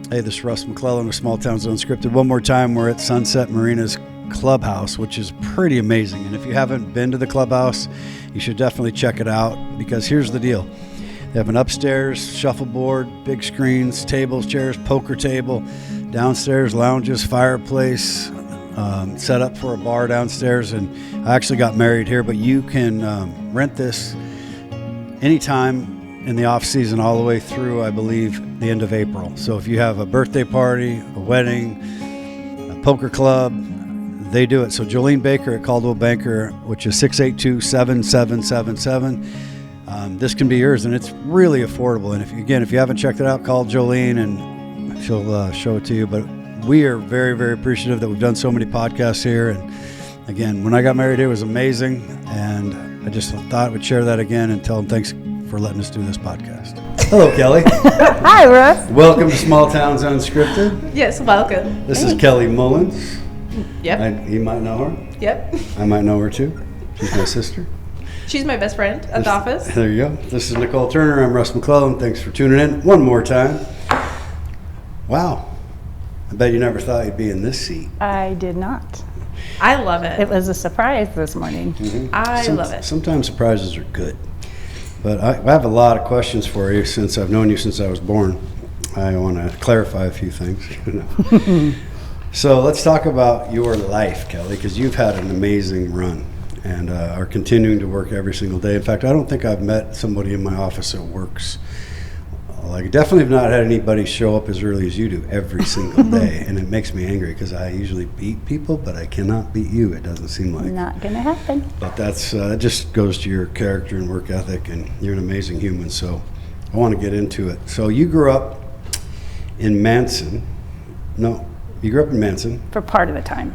Hey, this is Russ McClellan of Small Towns Unscripted. One more time, we're at Sunset Marina's clubhouse, which is pretty amazing. And if you haven't been to the clubhouse, you should definitely check it out, because here's the deal. They have an upstairs shuffleboard, big screens, tables, chairs, poker table, downstairs lounges, fireplace, set up for a bar downstairs. And I actually got married here, but you can rent this anytime in the off season all the way through, I believe, the end of April. So if you have a birthday party, a wedding, a poker club, they do it. So Jolene Baker at Caldwell Banker, which is 682-7777. This can be yours, and it's really affordable. And if you haven't checked it out, call Jolene and she'll show it to you. But we are very, very appreciative that we've done so many podcasts here. And again, when I got married, it was amazing. And I just thought I would share that again and tell them thanks for letting us do this podcast. Hello, Kelly. Hi, Russ. Welcome to Small Towns Unscripted. Yes, welcome. This is Kelly Mullins. Yep. You might know her. Yep. I might know her too. She's my sister. She's my best friend at the office. There you go. This is Nicole Turner. I'm Russ McClellan. Thanks for tuning in one more time. Wow. I bet you never thought you'd be in this seat. I did not. I love it. It was a surprise this morning. Mm-hmm. I love it. Sometimes surprises are good. But I have a lot of questions for you since I've known you since I was born. I want to clarify a few things. So let's talk about your life, Kelly, because you've had an amazing run and are continuing to work every single day. In fact, I don't think I've met somebody in my office that works. Like, definitely have not had anybody show up as early as you do every single day, and it makes me angry because I usually beat people, but I cannot beat you. It doesn't seem like. Not gonna happen. But that's that just goes to your character and work ethic, and you're an amazing human. So I want to get into it. So you grew up in Manson. No, you grew up in Manson. For part of the time.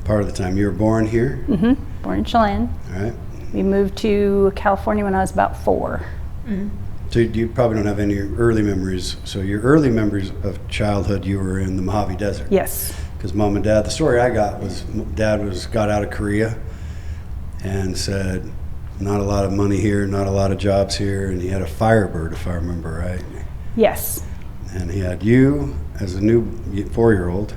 Part of the time. You were born here? Mm-hmm. Born in Chelan. All right. We moved to California when I was about 4. Mm-hmm. So you probably don't have any early memories. So your early memories of childhood, you were in the Mojave Desert. Yes. Because Mom and Dad, the story I got was Dad got out of Korea and said, not a lot of money here, not a lot of jobs here, and he had a Firebird, if I remember right. Yes. And he had you as a new 4-year-old,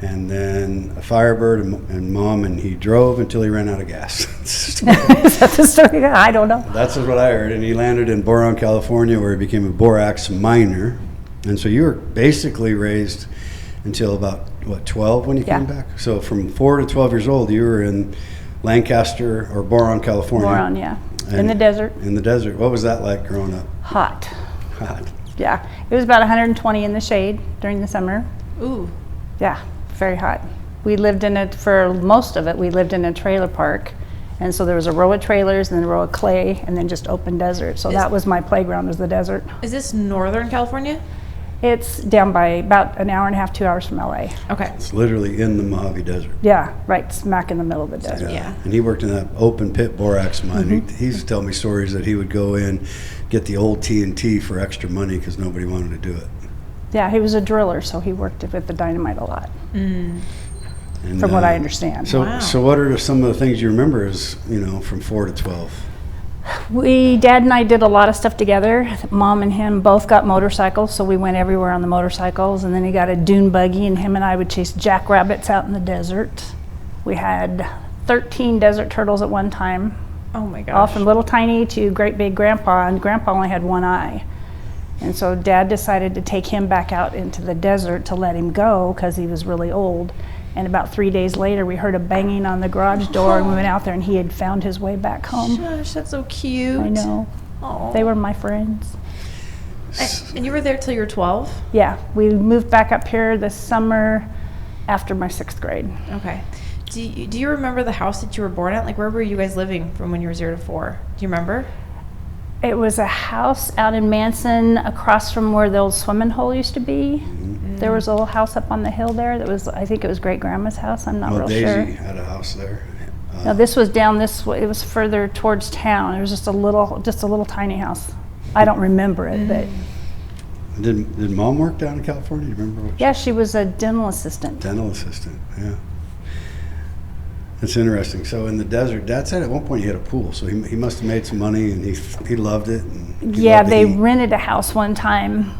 and then a Firebird and Mom, and he drove until he ran out of gas. Is that the story? I don't know. That's what I heard. And he landed in Boron, California, where he became a Borax miner. And so you were basically raised until about, 12 when you came back? So from 4 to 12 years old, you were in Lancaster or Boron, California. Boron, yeah. In the desert. In the desert. What was that like growing up? Hot. Hot. Yeah. It was about 120 in the shade during the summer. Ooh. Yeah. Very hot. We lived in it for most of it. We lived in a trailer park, and so there was a row of trailers and then a row of clay and then just open desert. So that was my playground, was the desert. Is this Northern California? It's down by about an hour and a half, 2 hours from LA. Okay. It's literally in the Mojave Desert. Yeah, right smack in the middle of the desert. Yeah. And he worked in that open pit borax mine. Mm-hmm. He used to tell me stories that he would go in, get the old TNT for extra money because nobody wanted to do it. Yeah, he was a driller, so he worked with the dynamite a lot. Mm. And, from what I understand. So, Wow. So what are some of the things you remember as, from 4 to 12? Dad and I did a lot of stuff together. Mom and him both got motorcycles, so we went everywhere on the motorcycles. And then he got a dune buggy, and him and I would chase jackrabbits out in the desert. We had 13 desert turtles at one time. Oh my gosh. All from little tiny to great big grandpa, and grandpa only had one eye. And so Dad decided to take him back out into the desert to let him go because he was really old. And about 3 days later, we heard a banging on the garage door, and we went out there, and he had found his way back home. Shush, that's so cute. I know. Aww. They were my friends. And you were there till you were 12? Yeah, we moved back up here this summer after my 6th grade. Okay. Do you remember the house that you were born at? Like, where were you guys living from when you were 0 to 4? Do you remember? It was a house out in Manson across from where the old swimming hole used to be. Mm-hmm. There was a little house up on the hill there that was, I think it was great grandma's house. I'm not real Daisy sure. had a house there. No, this was down this way. It was further towards town. It was just a little tiny house. I don't remember it, but Did Mom work down in California? Do you remember? What yeah, she was a dental assistant. Dental assistant, yeah. It's interesting. So in the desert, Dad said at one point he had a pool, so he must have made some money, and he loved it. And Yeah, they rented a house one time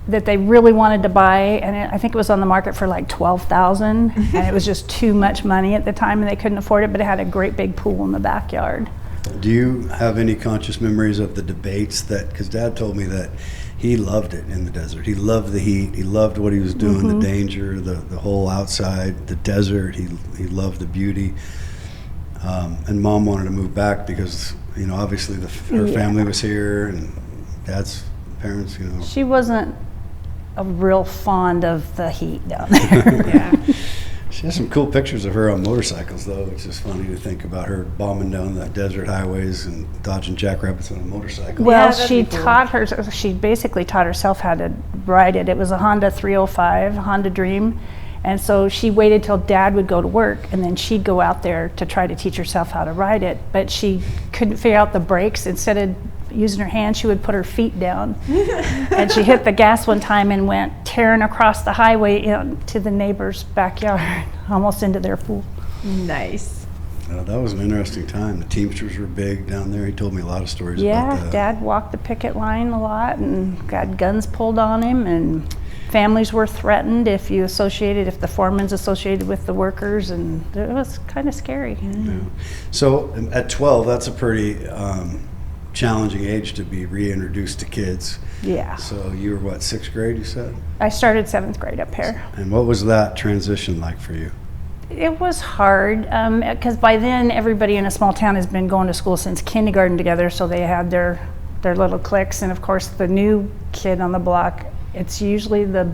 that they really wanted to buy, and I think it was on the market for like $12,000, and it was just too much money at the time, and they couldn't afford it. But it had a great big pool in the backyard. Do you have any conscious memories of the debates because Dad told me that he loved it in the desert. He loved the heat. He loved what he was doing, the danger, the whole outside, the desert. He loved the beauty. And Mom wanted to move back because, obviously her family was here and Dad's parents, She wasn't a real fond of the heat down there. Yeah. She has some cool pictures of her on motorcycles, though, which is funny to think about her bombing down the desert highways and dodging jackrabbits on a motorcycle. Well, Yeah, she basically taught herself how to ride it. It was a Honda 305, Honda Dream. And so she waited till Dad would go to work, and then she'd go out there to try to teach herself how to ride it. But she couldn't figure out the brakes. Instead of using her hands, she would put her feet down. And she hit the gas one time and went tearing across the highway into the neighbor's backyard, almost into their pool. Nice. That was an interesting time. The Teamsters were big down there. He told me a lot of stories about that. Yeah, Dad walked the picket line a lot and got guns pulled on him, and families were threatened if the foreman's associated with the workers, and it was kind of scary. Yeah. So at 12, that's a pretty challenging age to be reintroduced to kids. Yeah. So you were what, 6th grade, you said? I started 7th grade up here. And what was that transition like for you? It was hard because by then everybody in a small town has been going to school since kindergarten together, so they had their little cliques. And of course, the new kid on the block, it's usually the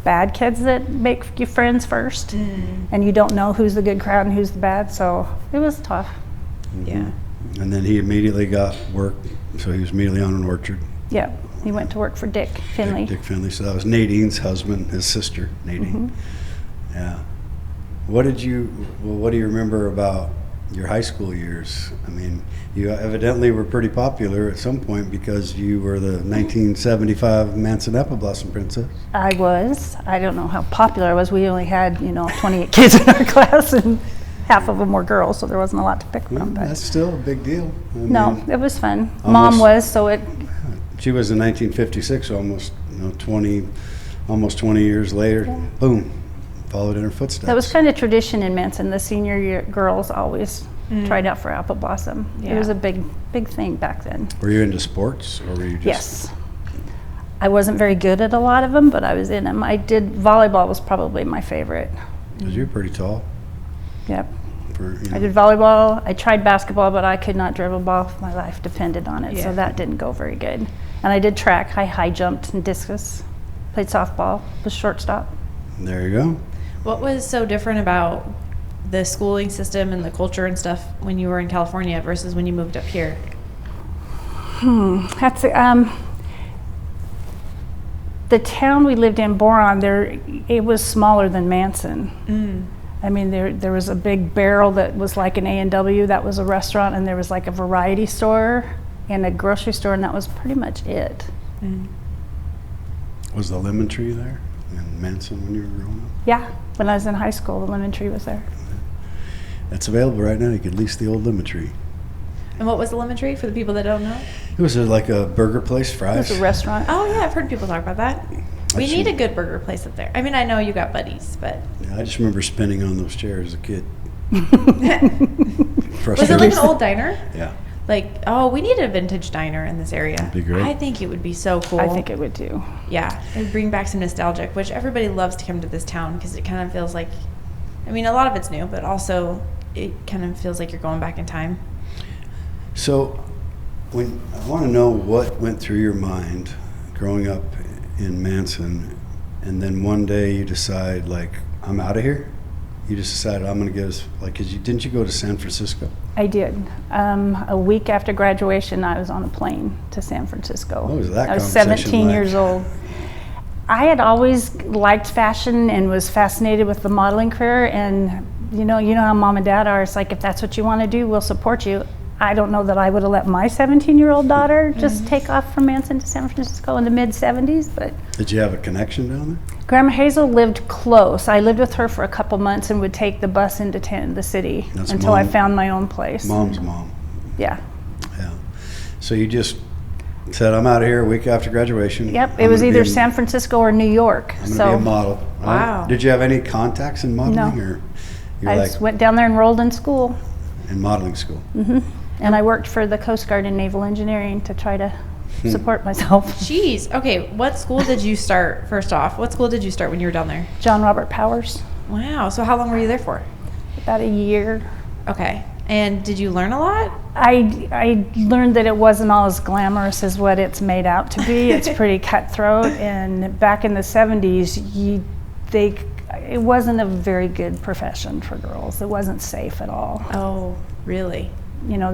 bad kids that make you friends first, and you don't know who's the good crowd and who's the bad. So it was tough. Yeah. And then he immediately got work, so he was immediately on an orchard. Yeah, he went to work for Dick Finley. Dick Finley. So that was Nadine's husband, his sister, Nadine. Yeah. What do you remember about your high school years? I mean, you evidently were pretty popular at some point because you were the 1975 Manson Apple Blossom Princess. I was. I don't know how popular I was. We only had, 28 kids in our class, and half of them were girls, so there wasn't a lot to pick from. But That's still a big deal. no, it was fun. Mom was, so it. She was in 1956, so almost 20 years later. Boom, followed in her footsteps. That was kind of tradition in Manson. The senior year girls always tried out for Apple Blossom. Yeah. It was a big thing back then. Were you into sports, or were you just? Yes. I wasn't very good at a lot of them, but I was in them. Volleyball was probably my favorite. Because you're pretty tall. Yep. I did volleyball. I tried basketball, but I could not dribble a ball. My life depended on it, so that didn't go very good. And I did track. I high jumped and discus. Played softball. Was shortstop. There you go. What was so different about the schooling system and the culture and stuff when you were in California versus when you moved up here? That's the town we lived in, Boron. It was smaller than Manson. I mean, there was a big barrel that was like an A&W. That was a restaurant, and there was like a variety store and a grocery store, and that was pretty much it. Was the lemon tree there in Manson when you were growing up? Yeah, when I was in high school, the lemon tree was there. It's available right now. You could lease the old lemon tree. And what was the lemon tree for the people that don't know? It was like a burger place, fries. It was a restaurant. Oh yeah, I've heard people talk about that. We need a good burger place up there. I mean, I know you got buddies, but Yeah, I just remember spinning on those chairs as a kid. was it like an old diner? Yeah. Like, we need a vintage diner in this area. That'd be great. I think it would be so cool. I think it would too. Yeah, it would bring back some nostalgia, which everybody loves to come to this town because it kind of feels like, I mean, a lot of it's new, but also it kind of feels like you're going back in time. So, I want to know what went through your mind growing up in Manson, and then one day you decide, like, I'm out of here? You just decided I'm going to go, didn't you go to San Francisco? I did. A week after graduation, I was on a plane to San Francisco. What was that I was conversation 17 like? years old. I had always liked fashion and was fascinated with the modeling career, and you know how mom and dad are. It's like, if that's what you want to do, we'll support you. I don't know that I would have let my 17-year-old daughter just take off from Manson to San Francisco in the mid-'70s, but... Did you have a connection down there? Grandma Hazel lived close. I lived with her for a couple months and would take the bus into the city until I found my own place. Mom's mom. Yeah. Yeah. So you just said, I'm out of here a week after graduation. Yep, it was either San Francisco or New York. I'm going to be a model. Wow. Did you have any contacts in modeling? No. Or I just went down there, enrolled in school. In modeling school? Mm-hmm. And I worked for the Coast Guard in naval engineering to try to support myself. Jeez. Okay, what school did you start, first off? What school did you start when you were down there? John Robert Powers. Wow. So how long were you there for? About a year. Okay. And did you learn a lot? I learned that it wasn't all as glamorous as what it's made out to be. It's pretty cutthroat. And back in the 70s, it wasn't a very good profession for girls. It wasn't safe at all. Oh, really? You know,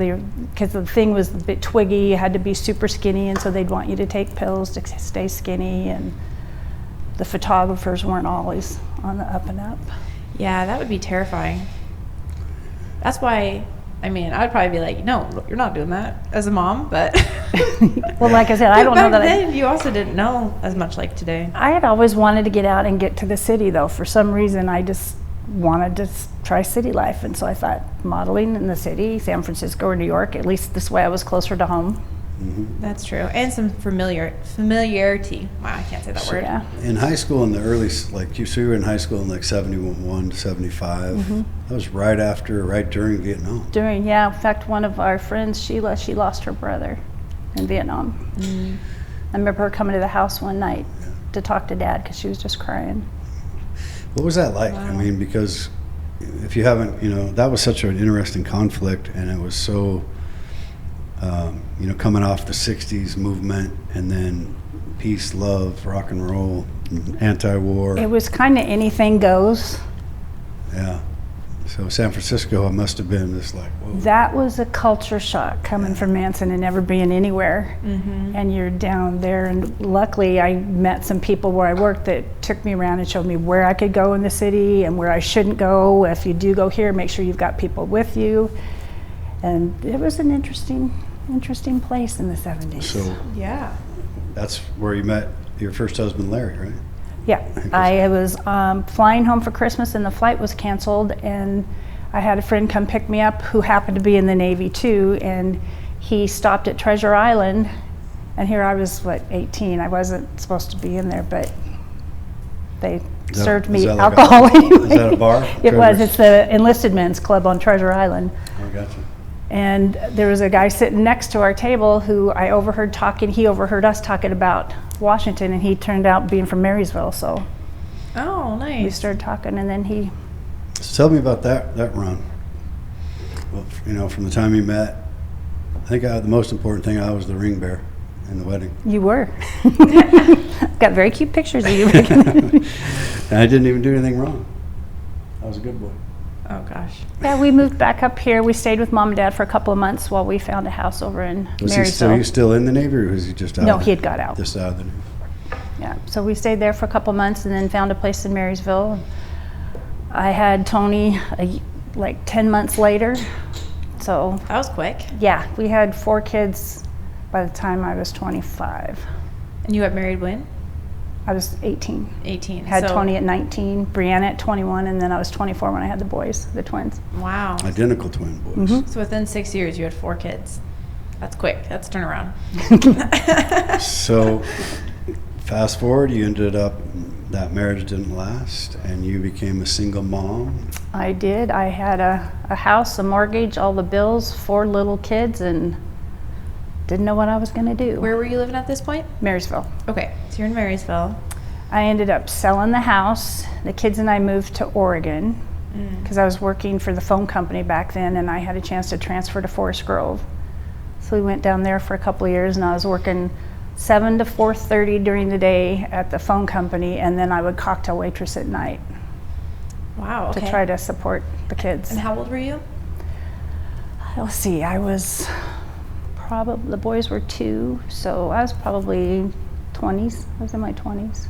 because the thing was a bit twiggy. You had to be super skinny, and so they'd want you to take pills to stay skinny. And the photographers weren't always on the up and up. Yeah, that would be terrifying. That's why, I mean, I would probably be like, no, you're not doing that as a mom, but. Well, like I said, I don't know that. Back then, you also didn't know as much like today. I had always wanted to get out and get to the city, though. For some reason, I just wanted to try city life. And so I thought modeling in the city, San Francisco or New York, at least this way I was closer to home. Mm-hmm. That's true. And some familiarity. Wow, I can't say that word. Yeah. In high school, in the early, so you were in high school in like 71 to 75. Mm-hmm. That was right during Vietnam. In fact, one of our friends, Sheila, she lost her brother in Vietnam. Mm-hmm. I remember her coming to the house one night to talk to Dad because she was just crying. What was that like? Wow. I mean, because if you haven't, that was such an interesting conflict, and it was so, coming off the 60s movement, and then peace, love, rock and roll, anti-war. It was kind of anything goes. Yeah. So San Francisco must have been this like, whoa. That was a culture shock coming from Manson and never being anywhere. Mm-hmm. And you're down there, and luckily I met some people where I worked that took me around and showed me where I could go in the city and where I shouldn't go. If you do go here, make sure you've got people with you. And it was an interesting place in the 70s. So yeah, that's where you met your first husband, Larry, right? Yeah, I was flying home for Christmas, and the flight was canceled, and I had a friend come pick me up who happened to be in the Navy too, and he stopped at Treasure Island, and here I was, 18. I wasn't supposed to be in there, but they served me alcohol anyway. Is that a bar? It was. It's the Enlisted Men's Club on Treasure Island. Oh, gotcha. And there was a guy sitting next to our table who I overheard talking. He overheard us talking about Washington, and he turned out being from Marysville. So, oh, nice. We started talking, and then So tell me about that run. Well, from the time you met, I think the most important thing, I was the ring bearer in the wedding. You were. Got very cute pictures of you. And I didn't even do anything wrong. I was a good boy. Oh, gosh. Yeah, we moved back up here. We stayed with Mom and Dad for a couple of months while we found a house over in Marysville. Was he still in the Navy, or was he just out? No, he had got out. Just out of the Navy. Yeah, so we stayed there for a couple of months and then found a place in Marysville. I had Tony 10 months later. So that was quick. Yeah, we had 4 kids by the time I was 25. And you got married when? I was 18. 18. Had Tony at 19, Brianna at 21, and then I was 24 when I had the boys, the twins. Wow. Identical twin boys. Mm-hmm. So within 6 years, you had 4 kids. That's quick. That's turnaround. So fast forward, you ended up, that marriage didn't last, and you became a single mom. I did. I had a house, a mortgage, all the bills, 4 little kids, and didn't know what I was going to do. Where were you living at this point? Marysville. Okay, so you're in Marysville. I ended up selling the house. The kids and I moved to Oregon because I was working for the phone company back then, and I had a chance to transfer to Forest Grove. So we went down there for a couple of years, and I was working 7 to 4:30 during the day at the phone company, and then I would cocktail waitress at night. Wow, okay. To try to support the kids. And how old were you? Let's see, I was the boys were 2, so I was probably 20s. I was in my 20s.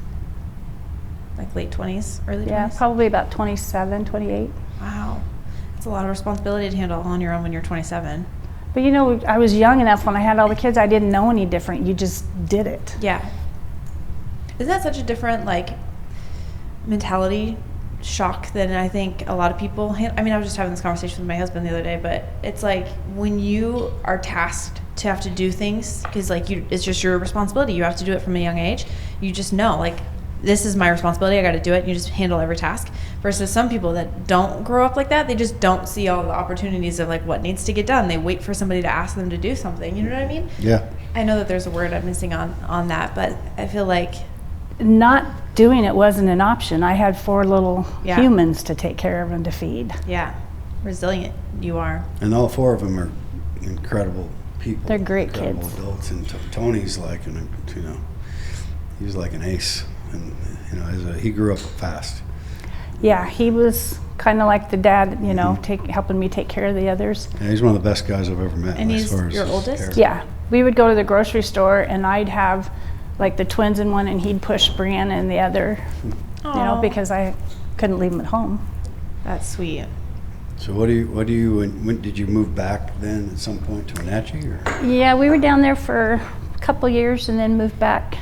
Like late 20s, early 20s? Yeah, probably about 27, 28. Wow. That's a lot of responsibility to handle on your own when you're 27. But I was young enough when I had all the kids, I didn't know any different. You just did it. Yeah. Isn't that such a different, mentality shock than I think a lot of people I was just having this conversation with my husband the other day, but it's like when you are tasked to have to do things because like it's just your responsibility. You have to do it from a young age. You just know like this is my responsibility. I got to do it. You just handle every task. Versus some people that don't grow up like that, they just don't see all the opportunities of like what needs to get done. They wait for somebody to ask them to do something. You know what I mean? Yeah. I know that there's a word I'm missing on that, but I feel like Not doing it wasn't an option. I had 4 little Yeah. humans to take care of and to feed. yeah, resilient you are. And all 4 of them are incredible people. They're great incredible kids. adults. And Tony's like, he's like an ace. And, he grew up fast. Yeah, he was kind of like the dad, helping me take care of the others. Yeah, he's one of the best guys I've ever met. And as he's far as your his oldest? character. Yeah, we would go to the grocery store and I'd have like the twins in one and he'd push Brianna in the other, Aw. because I couldn't leave him at home. That's sweet. So when did you move back then at some point to Wenatchee? Or? Yeah, we were down there for a couple years and then moved back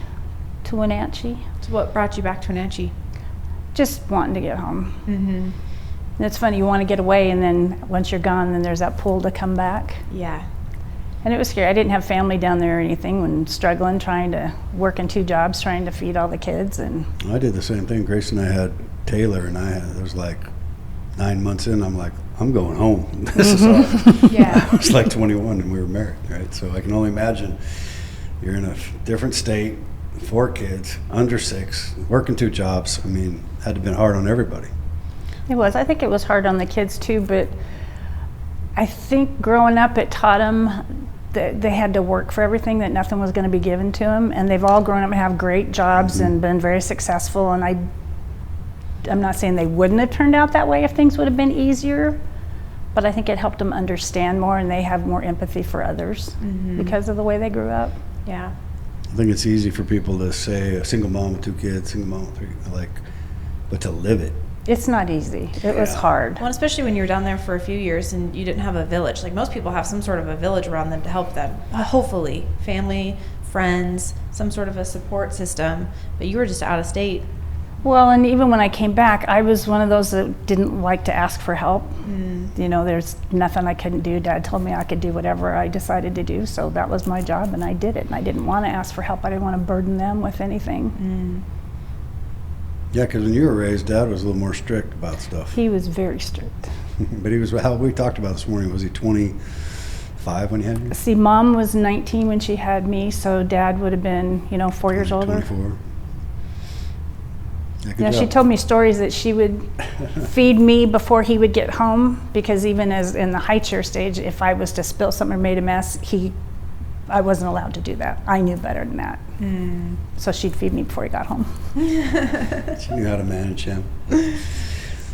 to Wenatchee, So what brought you back to Wenatchee? just wanting to get home. Mm-hmm. And it's funny, you want to get away and then once you're gone, then there's that pull to come back. Yeah. And it was scary. I didn't have family down there or anything when struggling, trying to work in 2 jobs, trying to feed all the kids. And I did the same thing. Grace and I had Taylor, and it was like 9 months in. I'm like, I'm going home. This is hard. Yeah. I was like 21 and we were married, right? So I can only imagine you're in a different state, 4 kids, under 6, working 2 jobs. I mean, had to have been hard on everybody. it was. I think it was hard on the kids too, but I think growing up it taught them that they had to work for everything, that nothing was going to be given to them. And they've all grown up and have great jobs and been very successful. And I'm not saying they wouldn't have turned out that way if things would have been easier, but I think it helped them understand more and they have more empathy for others because of the way they grew up. Yeah. I think it's easy for people to say a single mom with 2 kids, single mom with 3, but to live it. It's not easy. It was hard. Well, especially when you were down there for a few years and you didn't have a village. Like most people have some sort of a village around them to help them. Hopefully, family, friends, some sort of a support system. But you were just out of state. Well, and even when I came back, I was one of those that didn't like to ask for help. There's nothing I couldn't do. Dad told me I could do whatever I decided to do, so that was my job, and I did it. And I didn't want to ask for help. I didn't want to burden them with anything. Yeah, because when you were raised, Dad was a little more strict about stuff. He was very strict. But he was, how we talked about this morning, was he 25 when he had you? See, Mom was 19 when she had me, so Dad would have been, 4 years older. 24. Yeah, good Yeah, she job. told me stories that she would feed me before he would get home, because even as in the high chair stage, if I was to spill something or made a mess, I wasn't allowed to do that. I knew better than that. So she'd feed me before he got home. She knew how to manage him.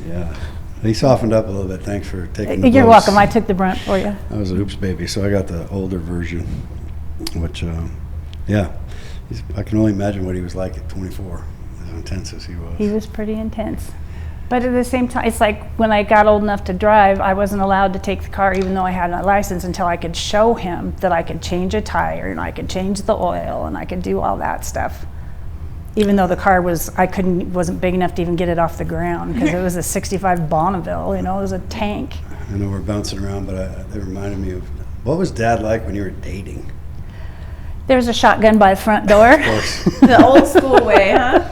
Yeah. He softened up a little bit. Thanks for taking the You're blows. welcome. I took the brunt for you. I was a hoops baby, so I got the older version, which, I can only imagine what he was like at 24, as intense as he was. He was pretty intense. But at the same time, it's like when I got old enough to drive, I wasn't allowed to take the car even though I had a license until I could show him that I could change a tire and I could change the oil and I could do all that stuff. Even though the car wasn't big enough to even get it off the ground because it was a 65 Bonneville, it was a tank. I know we're bouncing around, but they reminded me of, what was Dad like when you were dating? There was a shotgun by the front door. Of course. The old school way, huh?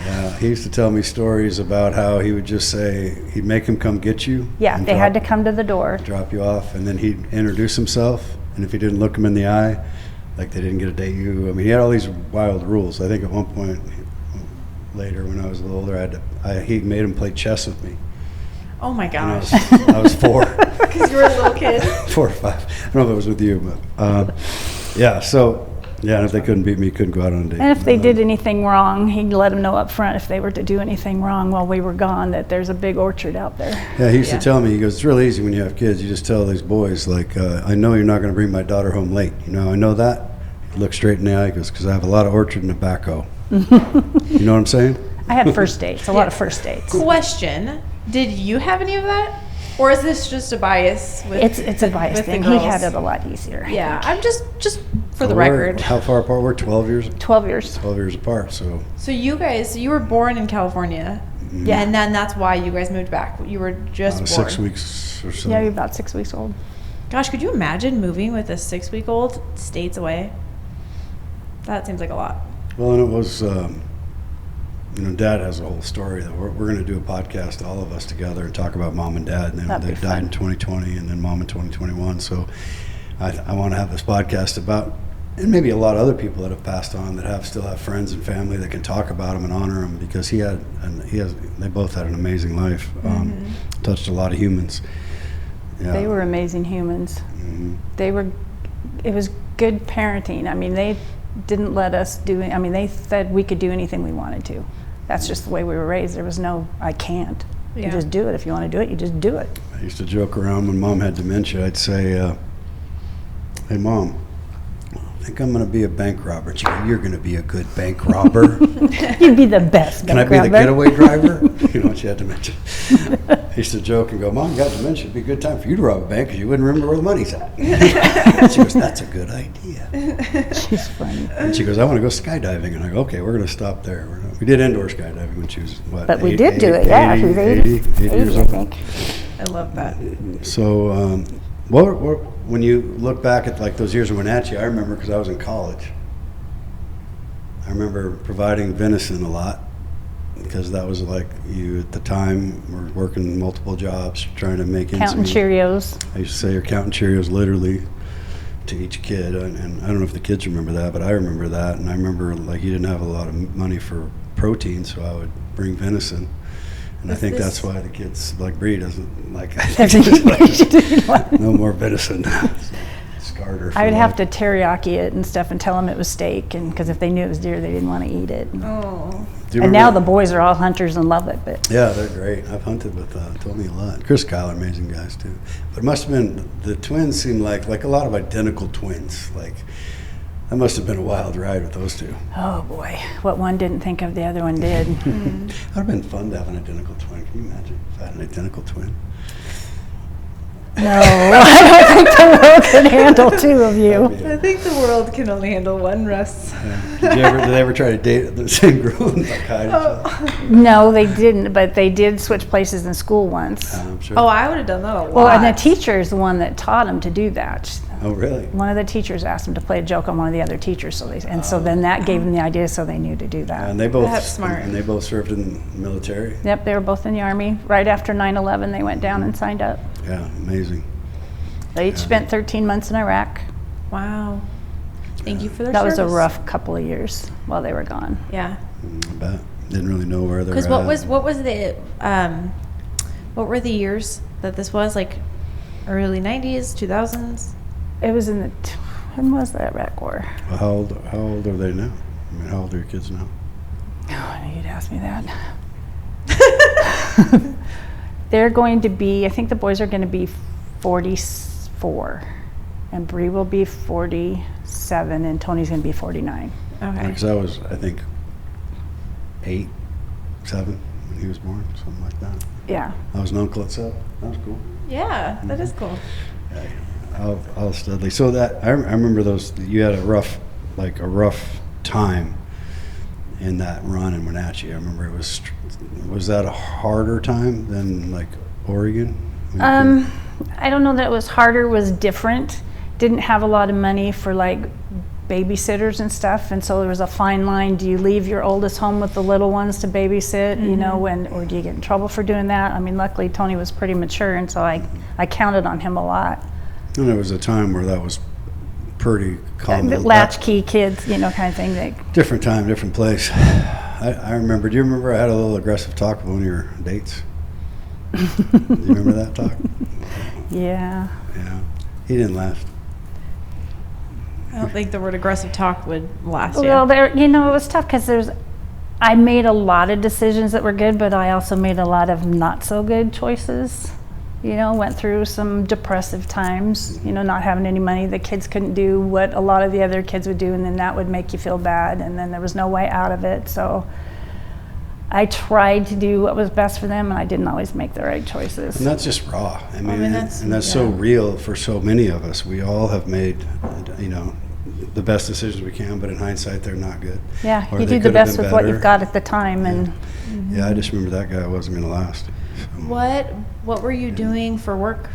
Yeah, he used to tell me stories about how he would just say, he'd make him come get you. Yeah, and they had to come to the door. drop you off, and then he'd introduce himself, and if he didn't look him in the eye, like they didn't get to date you. I mean, he had all these wild rules. I think at one point later, when I was a little older, he made him play chess with me. Oh my And gosh. I was 4. Because you were a little kid. 4 or 5. I don't know if it was with you, but and if they couldn't beat me, he couldn't go out on a date. And if they did anything wrong, he'd let them know up front if they were to do anything wrong while we were gone that there's a big orchard out there. Yeah, he used to tell me, he goes, it's real easy when you have kids. You just tell these boys, like, I know you're not going to bring my daughter home late. I know that. He looked straight in the eye, he goes, because I have a lot of orchard and tobacco. You know what I'm saying? I had first dates, a lot of first dates. Question, did you have any of that? Or is this just a bias? It's a bias with the thing. He girls? had it a lot easier. Yeah, I'm just for the We're- record. How far apart? We're 12 years? 12 years. 12 years apart, so. So you were born in California. Yeah, and then that's why you guys moved back. You were just born. 6 weeks or so. Yeah, you're about 6 weeks old. Gosh, could you imagine moving with a 6-week-old states away? That seems like a lot. Well, and it was, Dad has a whole story that we're going to do a podcast, all of us together, and talk about Mom and Dad. And they died in 2020, and then Mom in 2021. So I want to have this podcast about, and maybe a lot of other people that have passed on that still have friends and family that can talk about him and honor him, because they both had an amazing life. Touched a lot of humans. Yeah. They were amazing humans. Mm-hmm. It was good parenting. I mean, they didn't let us they said we could do anything we wanted to. That's just the way we were raised. There was no, I can't. Yeah. You just do it. If you want to do it, you just do it. I used to joke around when Mom had dementia. I'd say, hey, Mom, I think I'm going to be a bank robber. She'd go, you're going to be a good bank robber. You'd be the best Can I bank be robber. the getaway driver? She had dementia. I used to joke and go, Mom, you got dementia. It'd be a good time for you to rob a bank because you wouldn't remember where the money's at. She goes, that's a good idea. She's funny. And she goes, I want to go skydiving. And I go, okay, we're going to stop there. We did indoor skydiving when she was, what, But we did do it, yeah. She was 80 years I old. think. I love that. So, when you look back at like those years in Wenatchee, I remember because I was in college. I remember providing venison a lot because that was like you at the time were working multiple jobs, trying to make ends Counting meet. Cheerios. I used to say you're counting Cheerios literally to each kid, and I don't know if the kids remember that, but I remember that, and I remember like you didn't have a lot of money for protein, so I would bring venison. And I think that's why the kids, like Bree, doesn't like no more venison. Scarred her. I would have to teriyaki it and stuff and tell them it was steak, and because if they knew it was deer, they didn't want to eat it. Oh. And now the boys are all hunters and love it. But yeah, they're great. I've hunted with told me a lot. Chris Kyle are amazing guys too. But it must have been, the twins seemed like a lot of identical twins. Like that must have been a wild ride with those two. oh boy, what one didn't think of, the other one did. That'd have been fun to have an identical twin. Can you imagine if I had an identical twin? No, I don't think the world can handle two of you. I think the world can only handle one, Russ. Yeah. Did they ever try to date the same girl and like hide each other? No, they didn't, but they did switch places in school once. I'm sure. Oh, I would have done that a lot. Well, and the teacher is the one that taught them to do that. Oh, really? One of the teachers asked them to play a joke on one of the other teachers, so then that gave them the idea, so they knew to do that. And they both That's smart. And they both served in the military. Yep, they were both in the Army. Right after 9/11, they went down and signed up. Yeah, amazing. They each spent 13 months in Iraq. Wow. Thank you for their That was service. a rough couple of years while they were gone. Yeah. I bet. Didn't really know where they were Because at. what were the years that this was, like early 90s, 2000s? It was in the, when was the Iraq War? Well, how old are they now? I mean, how old are your kids now? Oh, I knew you'd ask me that. They're going to be, I think the boys are going to be 44, and Bree will be 47, and Tony's going to be 49. Okay. Because I was, I think, 8, 7 when he was born, something like that. Yeah. I was an uncle at 7. That was cool. Yeah, that is cool. I'll Studley. So that I remember those. You had a rough time in that run in Wenatchee. I remember it was that a harder time than like Oregon? I don't know that it was harder, it was different. Didn't have a lot of money for like babysitters and stuff, and so there was a fine line. Do you leave your oldest home with the little ones to babysit, you know, or do you get in trouble for doing that? I mean, luckily Tony was pretty mature, and so I counted on him a lot. And there was a time where that was pretty common. Latchkey kids, you know, kind of thing. Different time, different place. I remember. Do you remember I had a little aggressive talk with one of your dates? Do you remember that talk? Yeah. Yeah. He didn't last. I don't think the word aggressive talk would last. Well, it was tough because I made a lot of decisions that were good, but I also made a lot of not so good choices. You know, went through some depressive times, you know, not having any money. The kids couldn't do what a lot of the other kids would do, and then that would make you feel bad, and then there was no way out of it. So I tried to do what was best for them, and I didn't always make the right choices. And that's just raw. I mean, that's so yeah. real for so many of us. We all have made, you know, the best decisions we can, but in hindsight, they're not good. Yeah, Or you they do the could have best been with what better. you've got at the time, and Yeah, I just remember that guy wasn't going to last. What were you doing for work?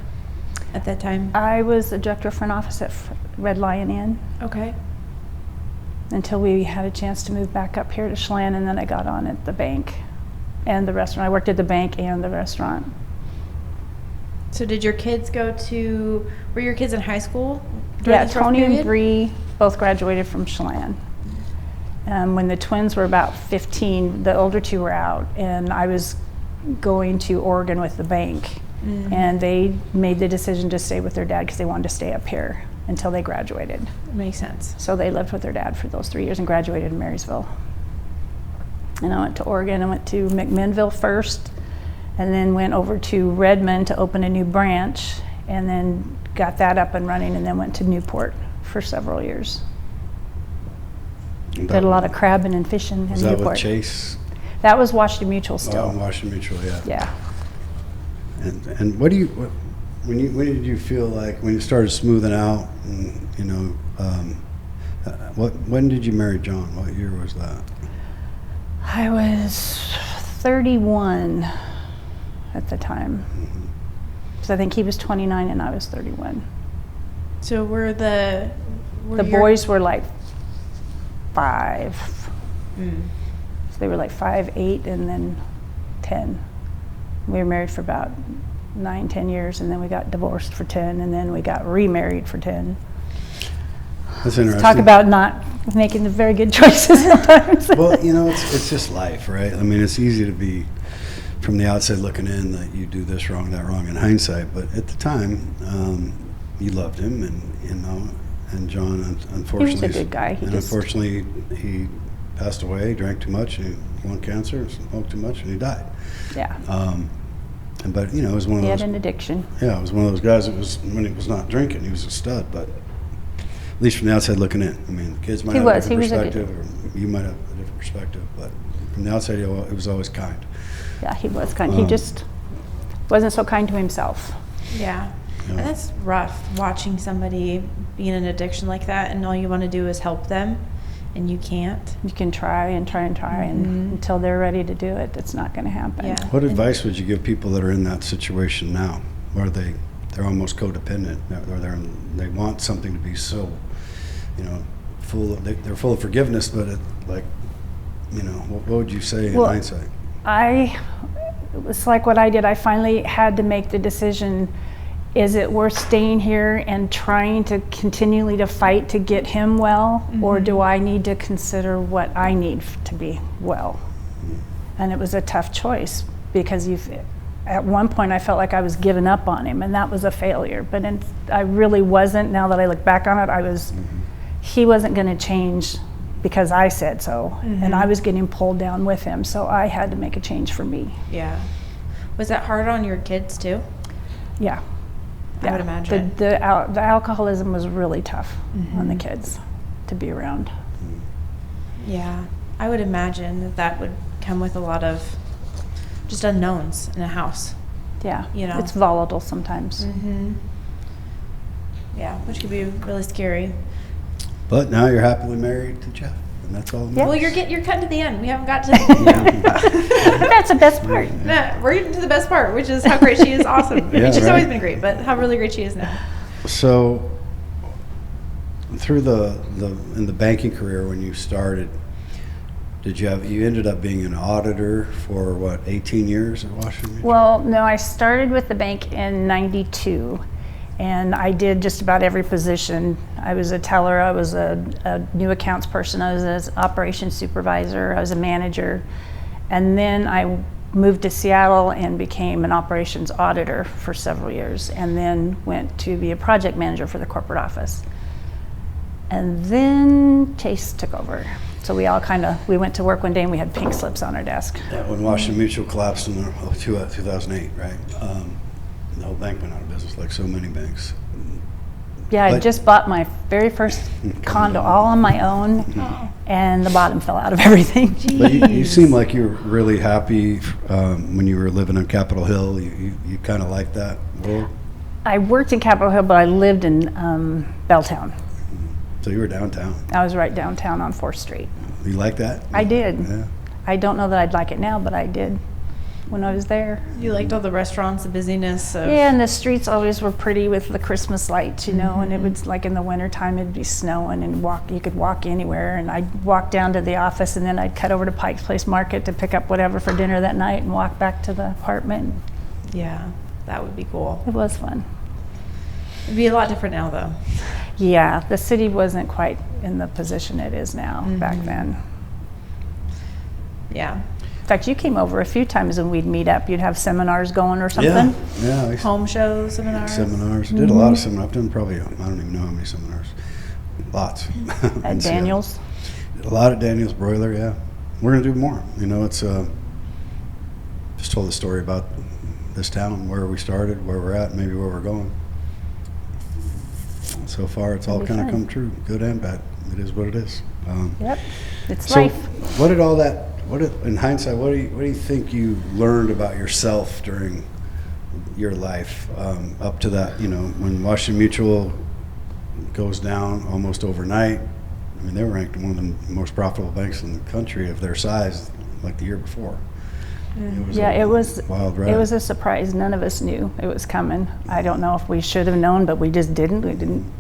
at that time? I was a director of front office at Red Lion Inn Okay. until we had a chance to move back up here to Chelan, and then I got on at the bank and the restaurant. I worked at the bank and the restaurant. So did your kids were your kids in high school? during Yeah, this rough Tony and period? Bree both graduated from Chelan. When the twins were about 15, the older two were out, and I was going to Oregon with the bank. And they made the decision to stay with their dad because they wanted to stay up here until they graduated. Makes sense. So they lived with their dad for those 3 years and graduated in Marysville. And I went to Oregon. I went to McMinnville first, and then went over to Redmond to open a new branch, and then got that up and running, and then went to Newport for several years. Did a lot of crabbing and fishing in Was that Newport. with Chase? That was Washington Mutual still. Oh, Washington Mutual, yeah. Yeah. And when did you feel like, when you started smoothing out, and, you know, when did you marry John? What year was that? I was 31 at the time. So I think he was 29 and I was 31. So The boys were like 5. So they were like 5, 8, and then 10. We were married for about 9, 10 years, and then we got divorced for 10, and then we got remarried for 10. That's interesting. Talk about not making the very good choices sometimes. Well, you know, it's just life, right? I mean, it's easy to be, from the outside looking in, that you do this wrong, that wrong in hindsight. But at the time, you loved him, and, you know, and John, unfortunately, He was a good guy. Unfortunately, he passed away. He drank too much, and he won cancer, smoked too much, and he died. Yeah. But, you know, it was one of He those. had an addiction. Yeah, it was one of those guys that was, when he was not drinking, he was a stud. But at least from the outside looking in, I mean, the kids might have a different perspective, or you might have a different perspective. But from the outside, he was always kind. Yeah, he was kind. He just wasn't so kind to himself. Yeah. And that's rough, watching somebody be in an addiction like that, and all you want to do is help them, and you can't. You can try and try and try, and until they're ready to do it, it's not going to happen. Yeah. What advice would you give people that are in that situation now, where they're almost codependent, or they want something to be so, you know, they're full of forgiveness, but you know, what would you say in hindsight? It's like what I did. I finally had to make the decision: is it worth staying here and trying to continually to fight to get him well, or do I need to consider what I need to be well? And it was a tough choice, because at one point I felt like I was giving up on him, and that was a failure. But I really wasn't. Now that I look back on it, he wasn't going to change because I said so, and I was getting pulled down with him, so I had to make a change for me. Yeah. Was that hard on your kids too? Yeah. I would imagine. The alcoholism was really tough on the kids to be around. Yeah. I would imagine that would come with a lot of just unknowns in a house. Yeah. You know. It's volatile sometimes. Yeah, which could be really scary. But now you're happily married to Jeff, and that's all. Well, you're cutting to the end. We haven't got to. That's the best part. No, we're getting to the best part, which is how great she is. Awesome. I mean, she's always been great, but how really great she is now. So, through in the banking career, when you started, you ended up being an auditor for what, 18 years at Washington Mutual? Well, no, I started with the bank in '92, and I did just about every position. I was a teller, I was a new accounts person, I was an operations supervisor, I was a manager, and then I moved to Seattle and became an operations auditor for several years, and then went to be a project manager for the corporate office. And then Chase took over. So we went to work one day and we had pink slips on our desk. Yeah, when Washington Mutual collapsed in 2008, right? The whole bank went out of business, like so many banks. Yeah, I just bought my very first condo all on my own, and the bottom fell out of everything. But you seem like you were really happy when you were living on Capitol Hill. You kind of liked that world? I worked in Capitol Hill, but I lived in Belltown. So you were downtown. I was right downtown on 4th Street. You like that? I did. Yeah. I don't know that I'd like it now, but I did. when I was there. You liked all the restaurants, the busyness of... Yeah, and the streets always were pretty with the Christmas lights, you know, and it was like in the wintertime it'd be snowing and you could walk anywhere. And I'd walk down to the office and then I'd cut over to Pike's Place Market to pick up whatever for dinner that night and walk back to the apartment. Yeah, that would be cool. It was fun. It'd be a lot different now, though. Yeah, the city wasn't quite in the position it is now back then. Yeah. In fact, you came over a few times and we'd meet up. You'd have seminars going or something. Yeah. Home shows, seminars. Did a lot of seminars. I've done probably, I don't even know how many seminars. Lots. At Daniels. A lot at Daniels Broiler, yeah. We're going to do more. You know, it's just told the story about this town, where we started, where we're at, maybe where we're going. So far, it's all kind of come true, good and bad. It is what it is. Yep, it's so life. What did all that? In hindsight, what do you think you learned about yourself during your life up to that? You know, when Washington Mutual goes down almost overnight. I mean, they were ranked one of the most profitable banks in the country of their size, like the year before. It was a wild ride. It was a surprise. None of us knew it was coming. I don't know if we should have known, but we just didn't. We didn't.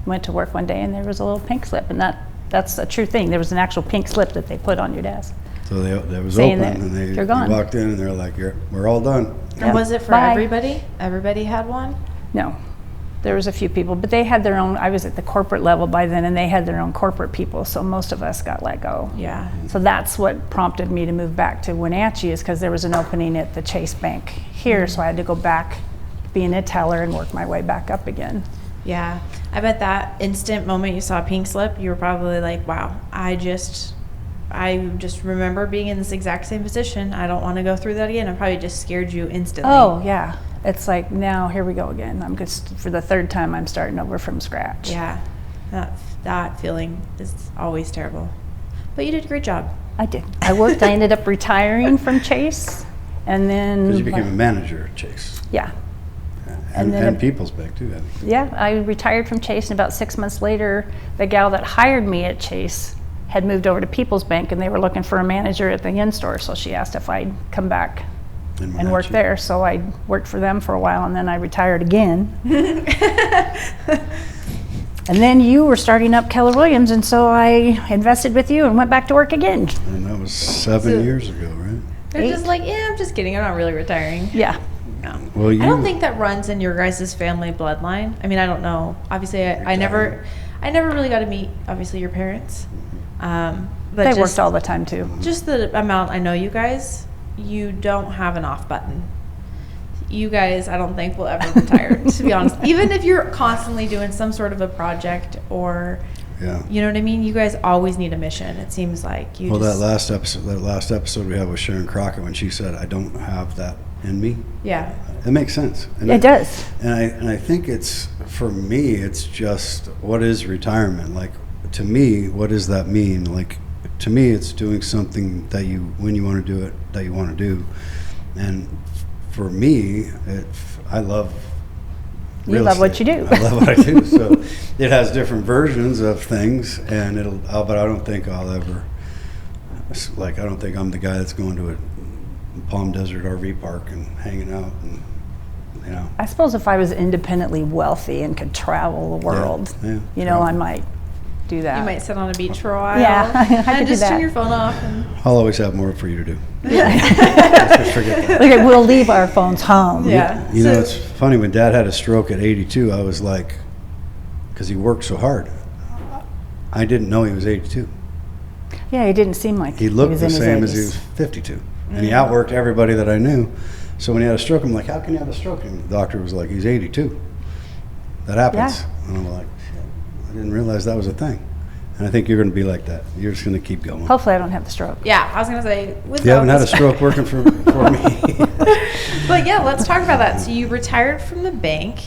Went to work one day and there was a little pink slip, and that's a true thing. There was an actual pink slip that they put on your desk. So they was saying open, and you're gone. You walked in, and they're like, "We're all done." And was it for Bye. everybody? Everybody had one? No. There was a few people, but they had their own. I was at the corporate level by then, and they had their own corporate people, so most of us got let go. Yeah. So that's what prompted me to move back to Wenatchee, is because there was an opening at the Chase Bank here, so I had to go back being a teller and work my way back up again. Yeah. I bet that instant moment you saw a pink slip, you were probably like, wow, I just remember being in this exact same position. I don't want to go through that again. It probably just scared you instantly. Oh, yeah. It's like, now here we go again. I'm just, for the third time, I'm starting over from scratch. Yeah. That feeling is always terrible. But you did a great job. I did. I worked. I ended up retiring from Chase, and then... Because you became a manager at Chase. Yeah. And People's Bank, too, I think. Yeah, I retired from Chase, and about 6 months later, the gal that hired me at Chase had moved over to People's Bank, and they were looking for a manager at the in-store, so she asked if I'd come back and work there. So I worked for them for a while, and then I retired again. And then you were starting up Keller Williams, and so I invested with you and went back to work again. And that was 7 years ago, right? They're just like, yeah, I'm just kidding. I'm not really retiring. Yeah. No. Well, I don't think that runs in your guys' family bloodline. I mean, I don't know. Obviously, I never really got to meet, obviously, your parents. But They worked all the time, too. Just the amount I know you guys, you don't have an off button. You guys, I don't think will ever retire, to be honest. Even if you're constantly doing some sort of a project or, you know what I mean? You guys always need a mission. It seems like you. Well, that last episode we had with Sharon Crockett, when she said, "I don't have that in me." Yeah. It makes sense. And it does. And I think it's, for me, it's just, what is retirement? Like, to me, what does that mean? Like, to me, it's doing something that when you want to do it, that you want to do. And for me, I love You love what you do. I love what I do. So it has different versions of things, and but I don't think I'll ever, I don't think I'm the guy that's going to a Palm Desert RV park and hanging out, and I suppose if I was independently wealthy and could travel the world, I might do that. You might sit on a beach for a while. Yeah, I could and do just that. turn your phone off. And I'll always have more for you to do. Just forget that. Okay, we'll leave our phones home. Yeah. You know, it's funny, when Dad had a stroke at 82, I was like, because he worked so hard, I didn't know he was 82. Yeah, he didn't seem like he looked was the in his same 80s. as he was 52. And he outworked everybody that I knew. So when he had a stroke, I'm like, how can you have a stroke? And the doctor was like, he's 82. That happens. Yeah. And I'm like, shit, I didn't realize that was a thing. And I think you're going to be like that. You're just going to keep going. Hopefully I don't have the stroke. Yeah, I was going to say. You haven't had a stroke working for me. But yeah, let's talk about that. So you retired from the bank,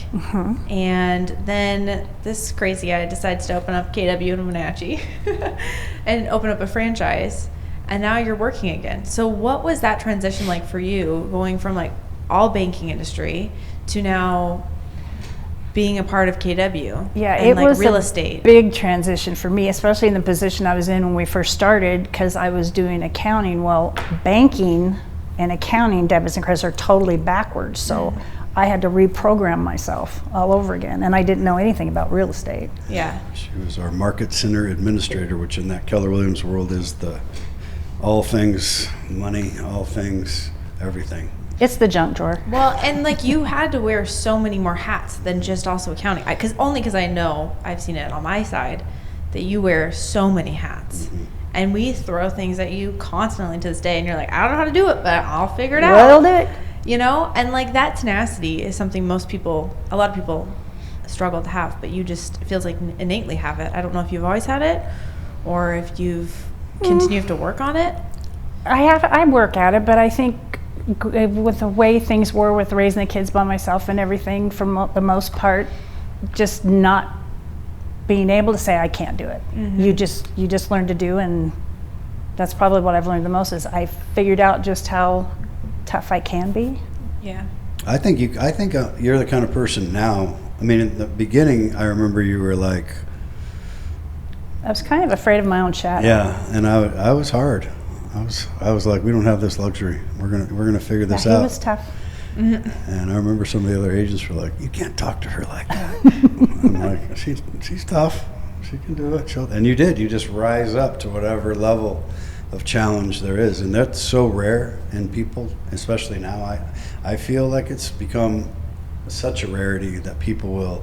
and then this crazy guy decides to open up KW in Wenatchee and open up a franchise. And now you're working again. So what was that transition like for you, going from like all banking industry to now being a part of KW? Yeah, and it like was real a estate. big transition for me, especially in the position I was in when we first started, because I was doing accounting. Well, banking and accounting, debits and credits are totally backwards. So I had to reprogram myself all over again, and I didn't know anything about real estate. Yeah. She was our market center administrator, which in that Keller Williams world is the all things money, all things everything. It's the junk drawer. Well, and like you had to wear so many more hats than just also accounting. Because I know I've seen it on my side that you wear so many hats. Mm-hmm. And we throw things at you constantly to this day, and you're like, I don't know how to do it, but I'll figure it out. We'll do it. You know, and like that tenacity is something a lot of people struggle to have, but you just, it feels like innately have it. I don't know if you've always had it or if you've continued to work on it. I work at it, but I think with the way things were with raising the kids by myself and everything, for the most part, just not being able to say I can't do it. Mm-hmm. You just learn to do, and that's probably what I've learned the most is I figured out just how tough I can be. Yeah. I think you're the kind of person now. I mean, in the beginning, I remember you were like, I was kind of afraid of my own shadow. yeah, and I was hard. I was like, we don't have this luxury. We're gonna figure this out. He was tough. Mm-hmm. And I remember some of the other agents were like, you can't talk to her like that. I'm like, she's tough. She can do it. And you did. You just rise up to whatever level of challenge there is. And that's so rare in people, especially now. I feel like it's become such a rarity that people will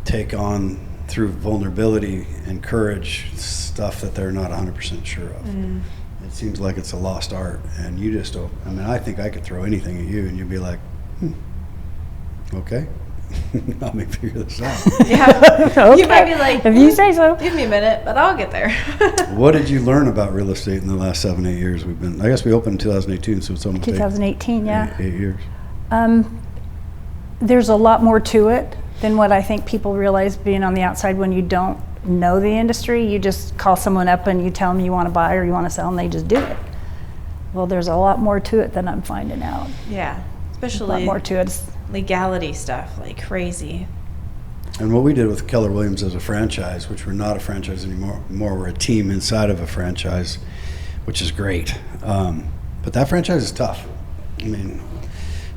take on through vulnerability and courage stuff that they're not 100% sure of. Mm. It seems like it's a lost art, and you just don't. I mean, I think I could throw anything at you, and you'd be like, okay, let me figure this out. Yeah, okay. You might be like, if you say so. Give me a minute, but I'll get there. What did you learn about real estate in the last 7-8 years? I guess we opened in 2018, so it's almost 2018, yeah. 8 years. There's a lot more to it than what I think people realize being on the outside when you don't know the industry. You just call someone up and you tell them you want to buy or you want to sell, and they just do it. Well, there's a lot more to it than I'm finding out. Yeah, especially a lot more to it. Legality stuff, like crazy. And what we did with Keller Williams as a franchise, which we're not a franchise anymore, we're a team inside of a franchise, which is great. But that franchise is tough. I mean,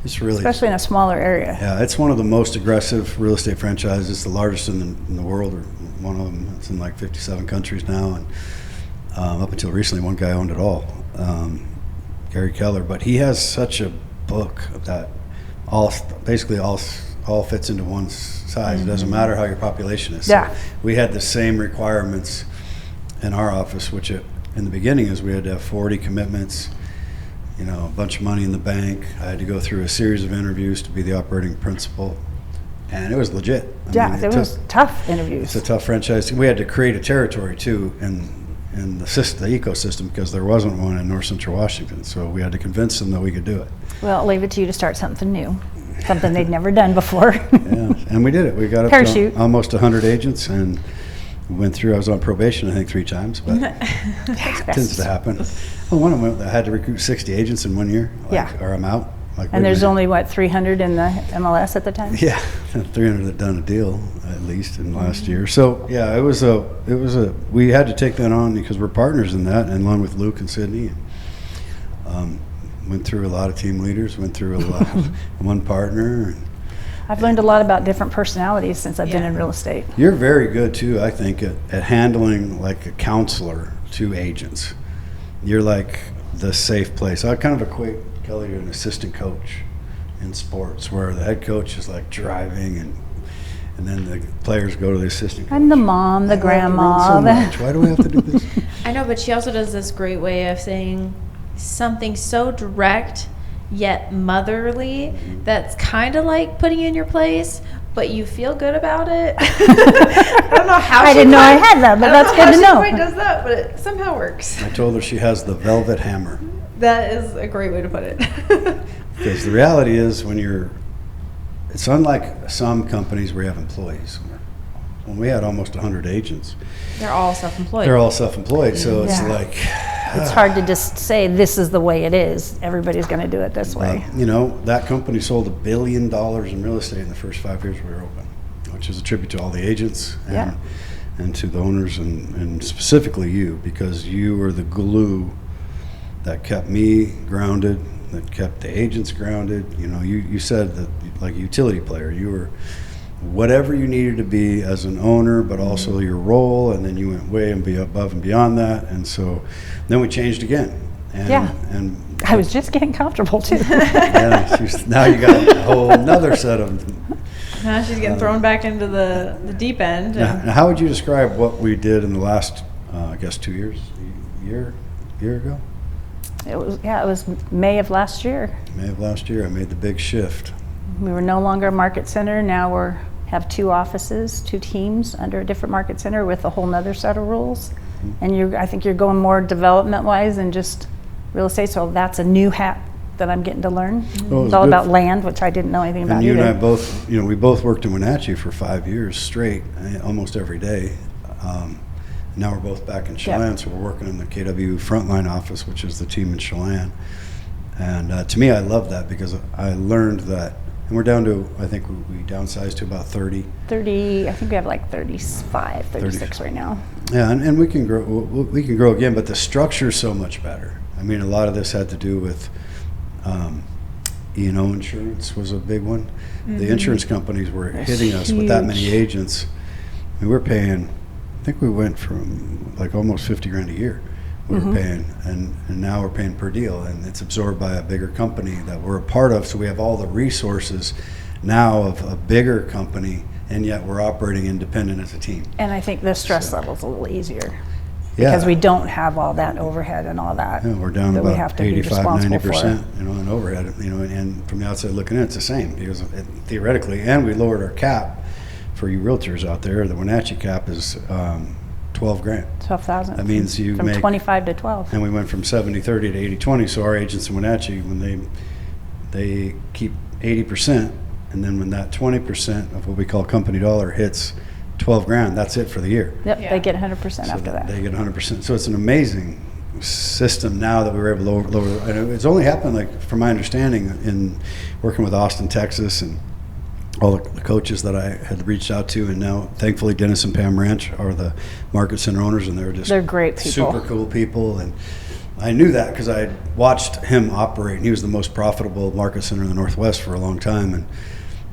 it's really, especially in a smaller area. Yeah, it's one of the most aggressive real estate franchises. It's the largest in the world, or one of them. It's in like 57 countries now, and up until recently, one guy owned it all, Gary Keller. But he has such a book that basically all fits into one size. Mm-hmm. It doesn't matter how your population is. Yeah. So we had the same requirements in our office, which in the beginning is we had to have 40 commitments. You know, a bunch of money in the bank. I had to go through a series of interviews to be the operating principal, and it was legit. I mean, it was tough interviews. It's a tough franchise. We had to create a territory too in the ecosystem, because there wasn't one in North Central Washington. So we had to convince them that we could do it. Well, I'll leave it to you to start something new, something they'd never done before. Yeah, and we did it. We got up Parachute. to almost 100 agents, and went through. I was on probation, I think, 3 times, but it tends to happen. Well, one of them, I had to recruit 60 agents in 1 year, or I'm out. And there's only, 300 in the MLS at the time? Yeah, 300 that done a deal, at least, in last year. So, yeah, we had to take that on because we're partners in that, and along with Luke and Sydney. Went through a lot of team leaders, went through a lot, one partner. I've learned a lot about different personalities since I've been in real estate. You're very good, too, I think, at handling like a counselor to agents. You're like the safe place. I kind of equate Kelly to an assistant coach in sports, where the head coach is like driving, and then the players go to the assistant coach. I'm the mom, the grandma. Why do we have to do this? I know, but she also does this great way of saying something so direct yet motherly that's kind of like putting you in your place, but you feel good about it. I don't know how I didn't know I had that, but that's good to know. She quite does that, but it somehow works. I told her she has the velvet hammer. That is a great way to put it. Because the reality is, it's unlike some companies where you have employees. When we had almost 100 agents, they're all self-employed. So it's like, it's hard to just say this is the way it is. Everybody's going to do it this way. That company sold $1 billion in real estate in the first 5 years we were open, which is a tribute to all the agents and to the owners, and specifically you, because you were the glue that kept me grounded, that kept the agents grounded. You know, you said that, like a utility player, you were whatever you needed to be as an owner, but also your role, and then you went way and above and beyond that. And so then we changed again. And I was just getting comfortable too. Now you got a whole another set of. Now she's getting thrown back into the deep end. Now, how would you describe what we did in the last, I guess, 2 years, year ago? It was May of last year. May of last year, I made the big shift. We were no longer a market center. Now we have 2 offices, 2 teams under a different market center with a whole nother set of rules. And I think you're going more development-wise than just real estate. So that's a new hat that I'm getting to learn. Well, it's all about land, which I didn't know anything about and you either. and I both, we both worked in Wenatchee for 5 years straight, almost every day. Now we're both back in Chelan, so we're working in the KW frontline office, which is the team in Chelan. And to me, I love that because I learned that, and we're down to, I think we downsized to about 30. I think we have like 35, 36 right now. Yeah, and we can grow again, but the structure's so much better. I mean, a lot of this had to do with, E&O insurance was a big one. The insurance companies were hitting us with that many agents. I mean, we're paying, I think we went from like almost 50 grand a year we were paying, and now we're paying per deal, and it's absorbed by a bigger company that we're a part of, so we have all the resources now of a bigger company, and yet we're operating independent as a team. And I think the stress level's a little easier. Because we don't have all that overhead and all that. Yeah, we're down that about we have to 85, be 90%, in overhead, and from the outside looking in, it's the same, because theoretically, and we lowered our cap for you realtors out there. The Wenatchee cap is 12 grand. 12,000. That means you from make 25 to 12. And we went from 70-30 to 80-20. So our agents in Wenatchee, when they keep 80%, and then when that 20% of what we call company dollar hits 12 grand, that's it for the year. Yep, they get 100% after that. They get 100%. So it's an amazing system now that we were able to lower. And it's only happened, like, from my understanding, in working with Austin, Texas, and all the coaches that I had reached out to, and now thankfully Dennis and Pam Ranch are the market center owners, and they're great people, super cool people. And I knew that because I had watched him operate, and he was the most profitable market center in the Northwest for a long time. And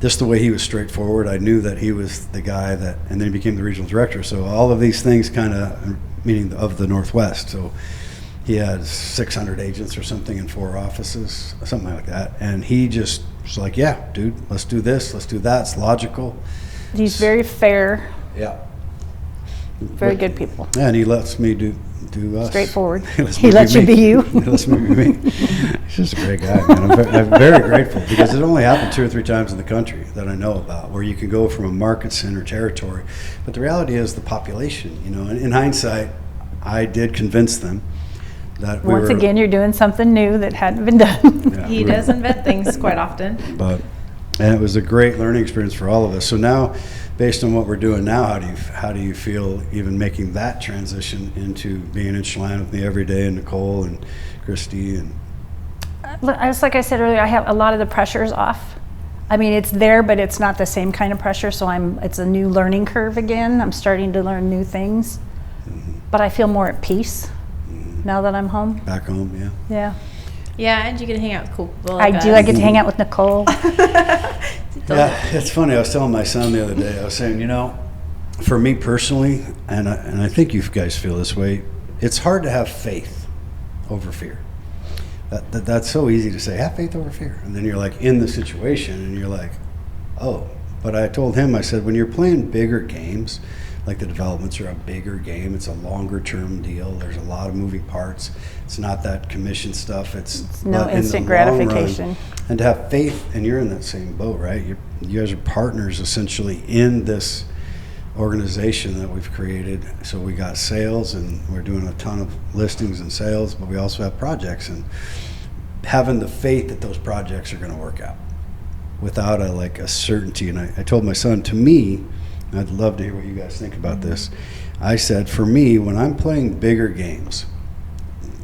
just the way he was straightforward, I knew that he was the guy that, and then he became the regional director. So all of these things kind of, meaning of the Northwest. So he had 600 agents or something in 4 offices, something like that. And he just was like, yeah, dude, let's do this, let's do that. It's logical. He's very fair. Yeah. Very good people. Yeah, and he lets me do us. Straightforward. He lets you be you. He lets me be me. He's just a great guy, man. I'm very grateful, because it only happened 2 or 3 times in the country that I know about, where you can go from a market center territory. But the reality is the population, and in hindsight, I did convince them that Once again, you're doing something new that hadn't been done. Yeah, he does invent things quite often. And it was a great learning experience for all of us. So now, based on what we're doing now, how do you feel even making that transition into being in Chelan with me every day, and Nicole and Christy and? Just like I said earlier, I have a lot of the pressures off. I mean, it's there, but it's not the same kind of pressure. So it's a new learning curve again. I'm starting to learn new things, but I feel more at peace now that I'm home. Back home, yeah. Yeah. Yeah, and you get to hang out with cool people. I do. I get to hang out with Nicole. Yeah, it's funny. I was telling my son the other day, I was saying, for me personally, and I think you guys feel this way, it's hard to have faith over fear. That's so easy to say, have faith over fear. And then you're like in the situation, and you're like, oh. But I told him, I said, when you're playing bigger games, like the developments are a bigger game, it's a longer term deal, there's a lot of moving parts, it's not that commission stuff, it's no instant gratification. And to have faith, and you're in that same boat, right? You guys are partners essentially in this organization that we've created. So we got sales, and we're doing a ton of listings and sales, but we also have projects, and having the faith that those projects are going to work out without a certainty. And I told my son, to me, I'd love to hear what you guys think about this. I said, for me, when I'm playing bigger games,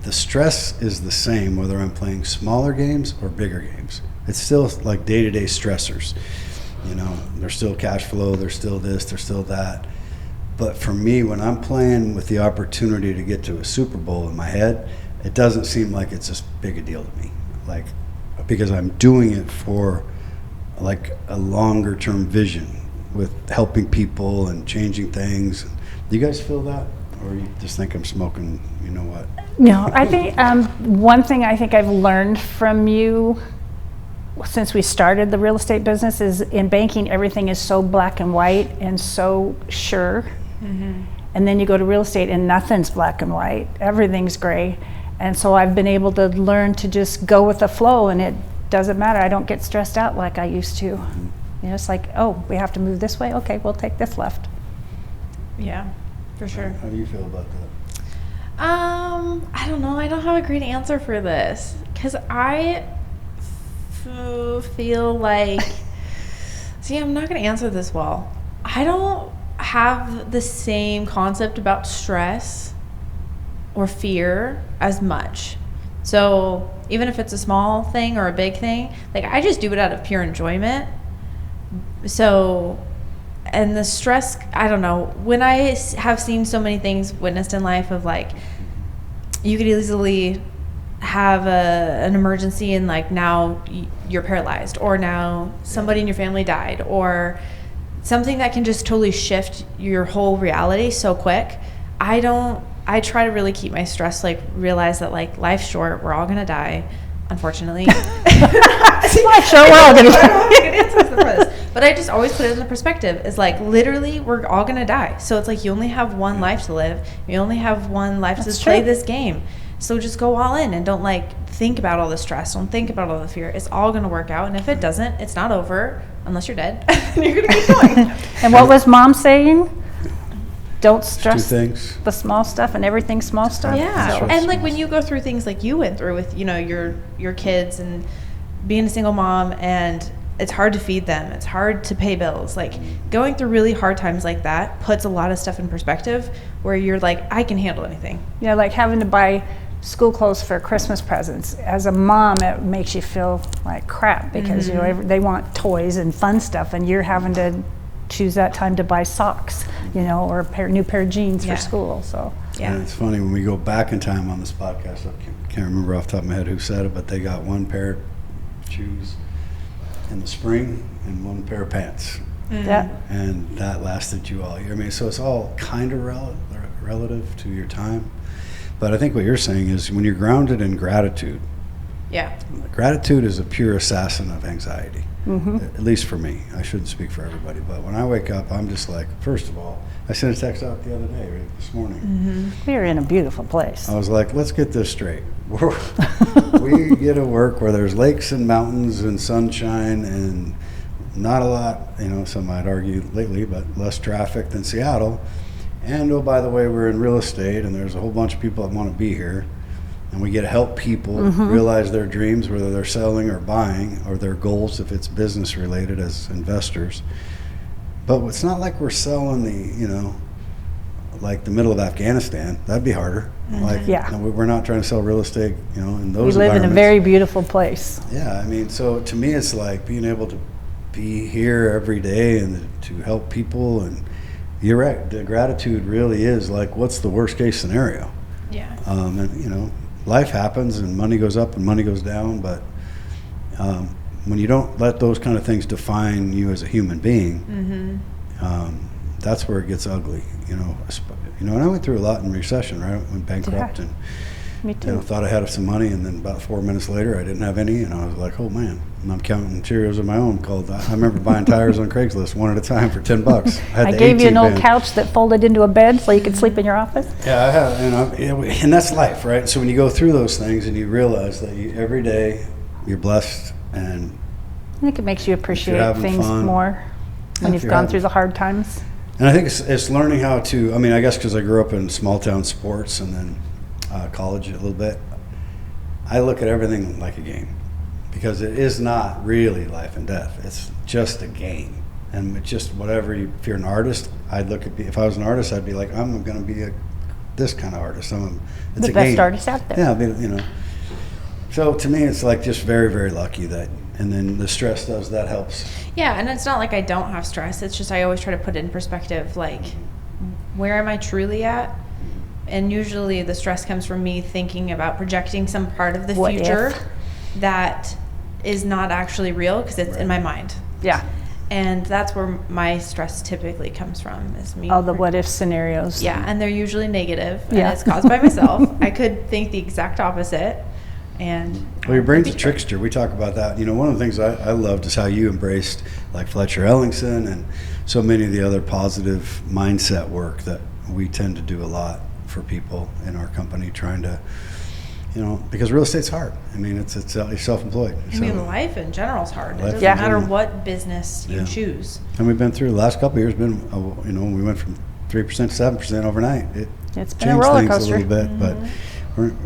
the stress is the same whether I'm playing smaller games or bigger games. It's still like day-to-day stressors. There's still cash flow, there's still this, there's still that. But for me, when I'm playing with the opportunity to get to a Super Bowl in my head, it doesn't seem like it's as big a deal to me, like, because I'm doing it for like a longer term vision with helping people and changing things. Do you guys feel that, or you just think I'm smoking, you know what? No, I think one thing I think I've learned from you since we started the real estate business is in banking, everything is so black and white and so sure. Mm-hmm. And then you go to real estate and nothing's black and white, everything's gray. And so I've been able to learn to just go with the flow, and it doesn't matter. I don't get stressed out like I used to. Mm-hmm. You know, it's like, oh, we have to move this way. Okay, we'll take this left. Yeah, for sure. How do you feel about that? I don't know. I don't have a great answer for this because I feel like, see, I'm not going to answer this well. I don't have the same concept about stress or fear as much. So even if it's a small thing or a big thing, like I just do it out of pure enjoyment. So, and the stress, I don't know, when I have seen so many things witnessed in life of like, you could easily have an emergency and like now you're paralyzed, or now somebody in your family died, or something that can just totally shift your whole reality so quick. I try to really keep my stress, like realize that like life's short, we're all gonna die, unfortunately. Life's short, we're all gonna die. But I just always put it in the perspective. It's like literally we're all gonna die. So it's like you only have one life to live. You only have one life to play this game. So just go all in and don't like think about all the stress. Don't think about all the fear. It's all gonna work out. And if it doesn't, it's not over unless you're dead. You're gonna keep going. And what was Mom saying? Don't stress Two things. the small stuff, and everything small stuff. Yeah. So. And like when you go through things like you went through with, you know, your kids and being a single mom, and it's hard to feed them, it's hard to pay bills, like going through really hard times like that puts a lot of stuff in perspective where you're like, I can handle anything. Yeah, like having to buy school clothes for Christmas presents. As a mom, it makes you feel like crap because you know they want toys and fun stuff, and you're having to choose that time to buy socks, you know, or a new pair of jeans for school. So yeah, and it's funny when we go back in time on this podcast. I can't remember off the top of my head who said it, but they got one pair of shoes in the spring and one pair of pants. Yeah. And that lasted you all year. I mean, so it's all kind of relative to your time. But I think what you're saying is when you're grounded in gratitude, gratitude is a pure assassin of anxiety. At least for me. I shouldn't speak for everybody, but when I wake up, I'm just like, first of all, I sent a text out the other day, right, this morning. We're in a beautiful place. I was like, let's get this straight. We get to work where there's lakes and mountains and sunshine and not a lot, you know, some might argue lately, but less traffic than Seattle. And oh, by the way, we're in real estate and there's a whole bunch of people that want to be here. And we get to help people realize their dreams, whether they're selling or buying, or their goals if it's business related as investors. But it's not like we're selling the, you know, like the middle of Afghanistan. That'd be harder. Like, no, we're not trying to sell real estate, you know, in those environments. We live in a very beautiful place. Yeah, I mean, so to me, it's like being able to be here every day and to help people. And you're right, the gratitude really is like, what's the worst case scenario? Yeah. And you know, life happens and money goes up and money goes down, but when you don't let those kind of things define you as a human being, that's where it gets ugly, you know. And I went through a lot in recession, right? I went bankrupt and Me too. you know, thought I had some money, and then about 4 minutes later I didn't have any, and I was like, oh man. And I'm counting Cheerios of my own. I remember buying tires on Craigslist one at a time for $10. I gave you an old couch that folded into a bed so you could sleep in your office. Yeah, I have, and that's life, right? So when you go through those things and you realize that every day you're blessed, and I think it makes you appreciate things fun. More when you've gone through the hard times. And I think it's learning how to, I mean, I guess because I grew up in small town sports and then college a little bit, I look at everything like a game, because it is not really life and death. It's just a game. And it's just whatever if you're an artist, if I was an artist, I'd be like, I'm going to be this kind of artist. It's the a best game. artist out there. Yeah, you know. So to me, it's like just very, very lucky that, and then the stress that helps. Yeah, and it's not like I don't have stress. It's just I always try to put it in perspective, like, where am I truly at? And usually the stress comes from me thinking about projecting some part of the What future if? that is not actually real because it's in my mind. Yeah. And that's where my stress typically comes from, is me. All the what if scenarios. Yeah, and they're usually negative, and Yeah. it's caused by myself. I could think the exact opposite. And Well, your brain's a trickster. We talk about that. You know, one of the things I loved is how you embraced like Fletcher Ellingson and so many of the other positive mindset work that we tend to do a lot for people in our company, trying to, you know, because real estate's hard. I mean, it's you're self-employed. I mean, life in general is hard. It Life doesn't in matter general. what business you Yeah. choose. And we've been through the last couple of years. Been you know, we went from 3% to 7% overnight. It's been a changed roller things coaster. a little bit, but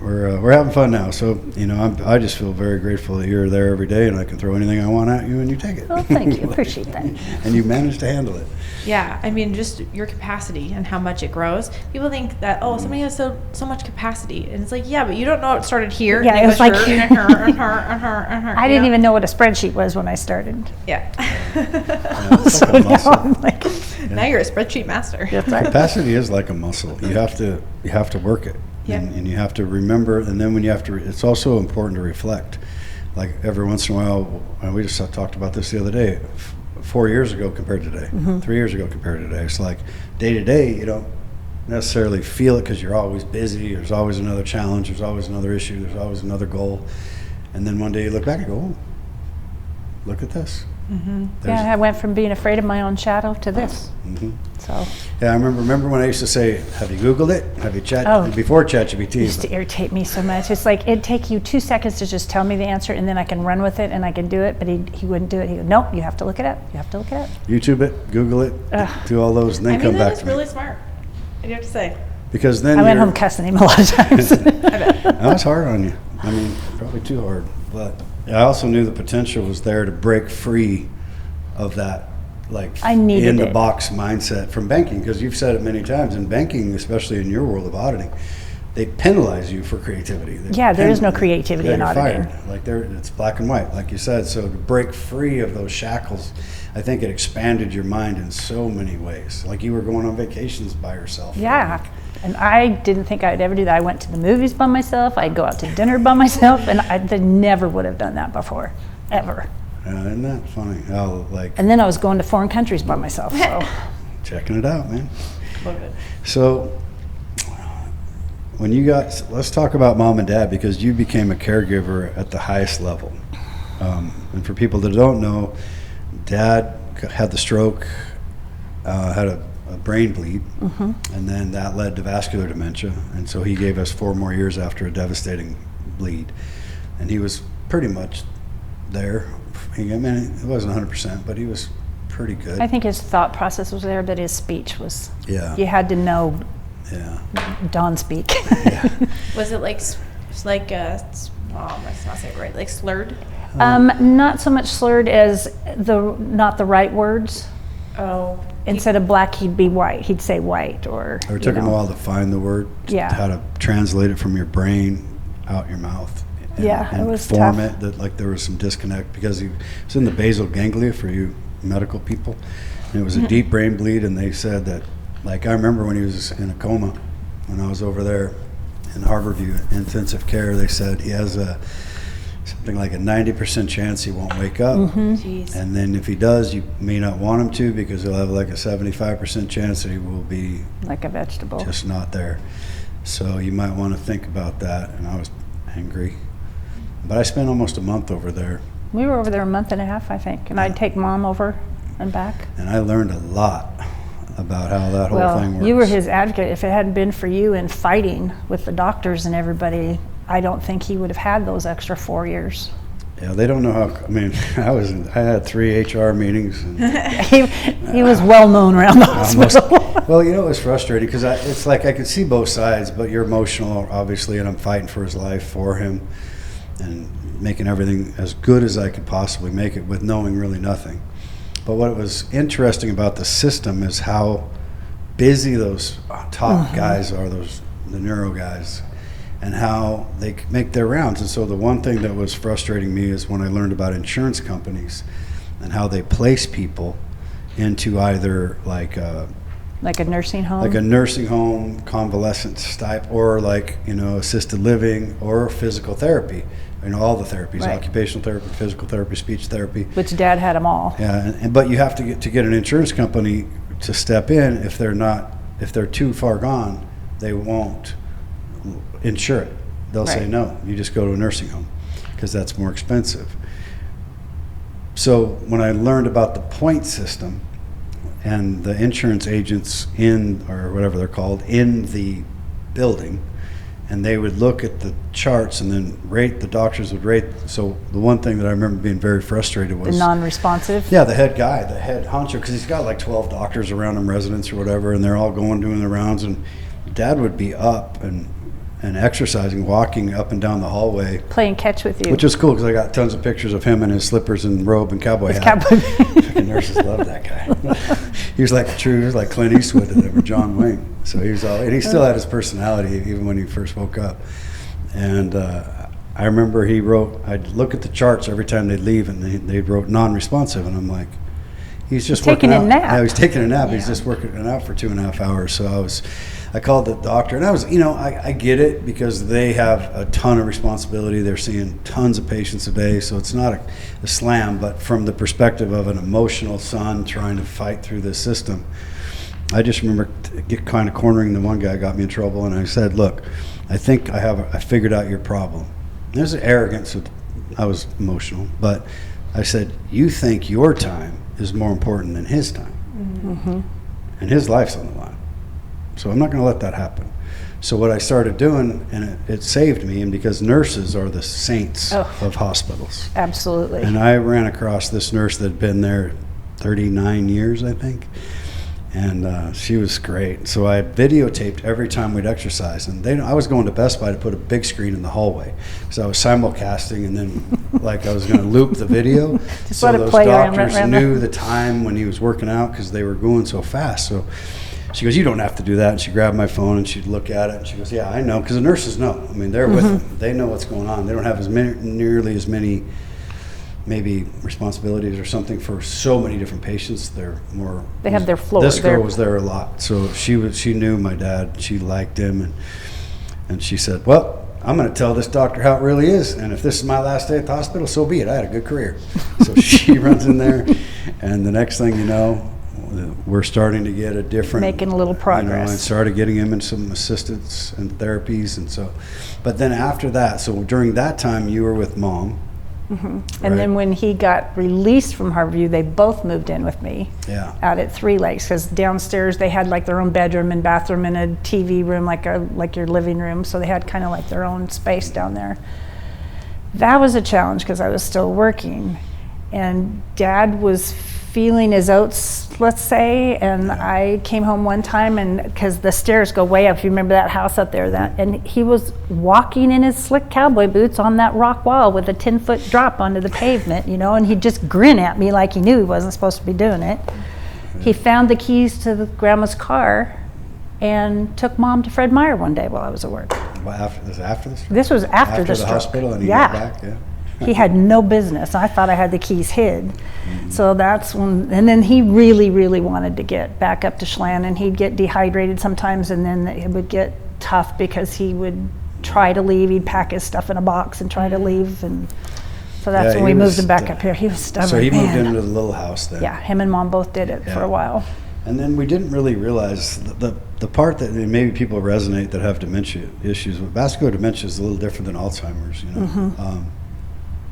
we're having fun now. So you know, I just feel very grateful that you're there every day, and I can throw anything I want at you, and you take it. Well, thank you. Appreciate that. And you manage to handle it. Yeah, I mean, just your capacity and how much it grows. People think that, oh, somebody has so much capacity, and it's like, yeah, but you don't know it started here. Yeah, and it was like- her, and her, and her, and her, and her. I didn't even know what a spreadsheet was when I started. Yeah. It's So like a now muscle. I'm like, Now you're a spreadsheet master. that's right. Capacity is like a muscle. You have to work it, Yep. and you have to remember. And then when you have to, it's also important to reflect. Like every once in a while, and we just talked about this the other day. 4 years ago compared to today, 3 years ago compared to today. It's like day to day, you don't necessarily feel it because you're always busy. There's always another challenge. There's always another issue. There's always another goal. And then one day you look back and go, oh, look at this. Yeah, I went from being afraid of my own shadow to this. So Yeah, I remember when I used to say, have you Googled it? Have you chat Oh. before it ChatGPT? used to irritate me so much. It's like it'd take you 2 seconds to just tell me the answer, and then I can run with it and I can do it. But he wouldn't do it. He would, nope, you have to look it up. You have to look it up. YouTube it, Google it, do all those, and then I mean, come that back is to me. really smart. I do have to say. Because then I went you're- home cussing him a lot of times. That was hard on you. I mean, probably too hard. But I also knew the potential was there to break free of that, like, I needed in the it. box mindset from banking. Because you've said it many times in banking, especially in your world of auditing, they penalize you for creativity. They Yeah, there is no creativity in you're auditing. fired. Like it's black and white, like you said. So to break free of those shackles, I think it expanded your mind in so many ways. Like you were going on vacations by yourself. Yeah, and I didn't think I'd ever do that. I went to the movies by myself. I'd go out to dinner by myself, and I never would have done that before, ever. Isn't that funny? How like And then I was going to foreign countries by myself. So checking it out, man. Love it. So when you got, let's talk about mom and dad, because you became a caregiver at the highest level. And for people that don't know, dad had the stroke, had a brain bleed, and then that led to vascular dementia. And so he gave us 4 more years after a devastating bleed. And he was pretty much there. I mean, it wasn't 100%, but he was pretty good. I think his thought process was there, but his speech was, Yeah. you had to know Yeah. Don speak. Was it like, let's not say it right, like slurred? Not so much slurred as not the right words. Oh. Instead of black, he'd be white. He'd say white or. Or it took him a while to find the word, Yeah. how to translate it from your brain out your mouth. And, Yeah, it and was form tough. it that like there was some disconnect because he was in the basal ganglia for you medical people, and it was a deep brain bleed. And they said that, like I remember when he was in a coma, when I was over there in Harborview intensive care, they said he has something like a 90% chance he won't wake up. Jeez. And then if he does, you may not want him to because he'll have like a 75% chance that he will be Like a vegetable. just not there. So you might want to think about that. And I was angry. But I spent almost a month over there, We were over there a month and a half, I think, and I'd take Mom over and back. and I learned a lot about how that whole thing Well, works. you were his advocate. If it hadn't been for you and fighting with the doctors and everybody, I don't think he would have had those extra 4 years. Yeah, they don't know how. I mean, I had 3 HR meetings. And He was well known around the almost, hospital. well, you know, it was frustrating because it's like I could see both sides, but you're emotional, obviously, and I'm fighting for his life for him and making everything as good as I could possibly make it with knowing really nothing. But what was interesting about the system is how busy those top guys are, the neuro guys, and how they make their rounds. And so the one thing that was frustrating me is when I learned about insurance companies and how they place people into either like Like a nursing home? Like a nursing home, convalescence type, or like, assisted living or physical therapy. All the therapies, Right. Occupational therapy, physical therapy, speech therapy. Which Dad had them all. Yeah, but you have to get an insurance company to step in. If they're too far gone, they won't insure it. They'll say Right. no. You just go to a nursing home because that's more expensive. So when I learned about the point system and the insurance agents or whatever they're called, in the building, and they would look at the charts and then the doctors would rate. So the one thing that I remember being very frustrated was The non-responsive? the head honcho, because he's got like 12 doctors around him, residents or whatever, and they're all doing the rounds, and Dad would be up and exercising, walking up and down the hallway. Playing catch with you. Which was cool because I got tons of pictures of him in his slippers and robe and cowboy His hat. cowboy- Fucking nurses loved that guy. He was like Clint Eastwood or John Wayne. So and he still had his personality even when he first woke up. And I remember I'd look at the charts every time they'd leave, and they wrote non-responsive, and I'm like, he's just taking working a out. nap. Yeah, he's taking a nap. Yeah. He's just working it out for 2.5 hours. So I called the doctor, and I get it because they have a ton of responsibility. They're seeing tons of patients a day, so it's not a slam. But from the perspective of an emotional son trying to fight through this system, I just remember kind of cornering the one guy, got me in trouble, and I said, "Look, I think I figured out your problem." There's arrogance. So I was emotional, but I said, "You think your time is more important than his time, and his life's on the line. So I'm not going to let that happen." So what I started doing, and it saved me, and because nurses are the saints of hospitals. Absolutely. And I ran across this nurse that had been there 39 years, I think. And she was great. So I videotaped every time we'd exercise. And I was going to Best Buy to put a big screen in the hallway. So I was simulcasting, and then I was going to loop the video. Just so let it those play doctors around knew the time when he was working out because they were going so fast. So she goes, "You don't have to do that." And she grabbed my phone and she'd look at it and she goes, "Yeah, I know." Because the nurses know. I mean, they're with them. They know what's going on. They don't have nearly as many maybe responsibilities or something for so many different patients. They're more. They have their floor. This girl was there a lot, so she knew my dad. She liked him, and she said, "Well, I'm going to tell this doctor how it really is, and if this is my last day at the hospital, so be it. I had a good career." So she runs in there, and the next thing you know, we're starting to get a different, making a little progress. and started getting him in some assistance and therapies, and so. But then after that, so during that time, you were with Mom. And then when he got released from Harborview, they both moved in with me. Yeah. Out at Three Lakes, because downstairs they had like their own bedroom and bathroom and a TV room, like your living room. So they had kind of like their own space down there. That was a challenge because I was still working, and Dad was feeling his oats, let's say, and I came home one time, and because the stairs go way up, if you remember that house up there, and he was walking in his slick cowboy boots on that rock wall with a 10-foot drop onto the pavement, and he'd just grin at me like he knew he wasn't supposed to be doing it. He found the keys to grandma's car and took Mom to Fred Meyer one day while I was at work. Well, this after the stroke? This was after the stroke. Hospital, and he got back. Yeah. He had no business. I thought I had the keys hid. So that's when, and then he really, really wanted to get back up to Schlan, and he'd get dehydrated sometimes, and then it would get tough because he would try to leave. He'd pack his stuff in a box and try to leave, and so that's when we moved him back up here. He was stubborn. So he moved into the little house then. Yeah, him and Mom both did it for a while. And then we didn't really realize the part that maybe people resonate that have dementia issues. Vascular dementia is a little different than Alzheimer's,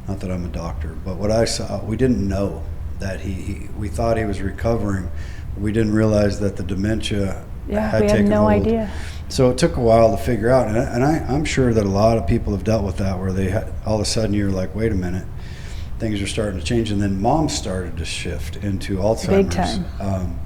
Not that I'm a doctor, but what I saw, we didn't know that we thought he was recovering. We didn't realize that the dementia had we taken had no hold. idea. So it took a while to figure out, and I'm sure that a lot of people have dealt with that, where all of a sudden you're like, wait a minute, things are starting to change, and then Mom started to shift into Alzheimer's. Big time.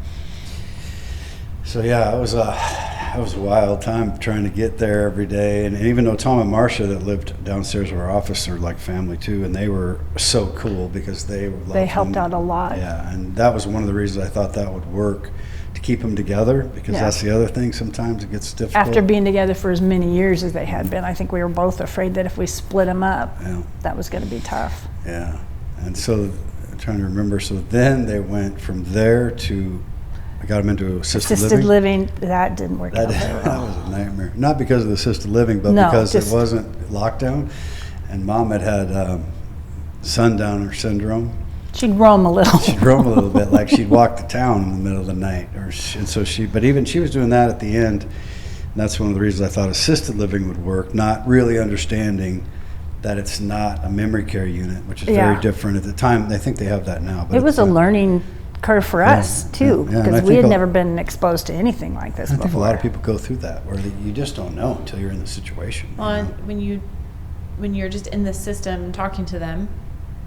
So yeah, it was a wild time trying to get there every day, and even though Tom and Marcia that lived downstairs of our office are like family too, and they were so cool because they helped out a lot. Yeah, and that was one of the reasons I thought that would work, to keep them together, because that's the other thing, sometimes it gets difficult. After being together for as many years as they had been, I think we were both afraid that if we split them up, that was going to be tough. Yeah, and so I'm trying to remember, so then they went from there to I got him into assisted Assisted living. living, that didn't work out very That well. was a nightmare. Not because of the assisted living, but No, because just- it wasn't lockdown. And Mom had sundowner syndrome. She'd roam a little. She'd roam a little bit, like she'd walk the town in the middle of the night. But even she was doing that at the end. And that's one of the reasons I thought assisted living would work, not really understanding that it's not a memory care unit, which is very different at the time. I think they have that now. But It was a learning curve for us too, yeah, and I because we think had never been exposed to anything like this I before. think a lot of people go through that, where you just don't know until you're in the situation. Well, and when you're just in the system talking to them,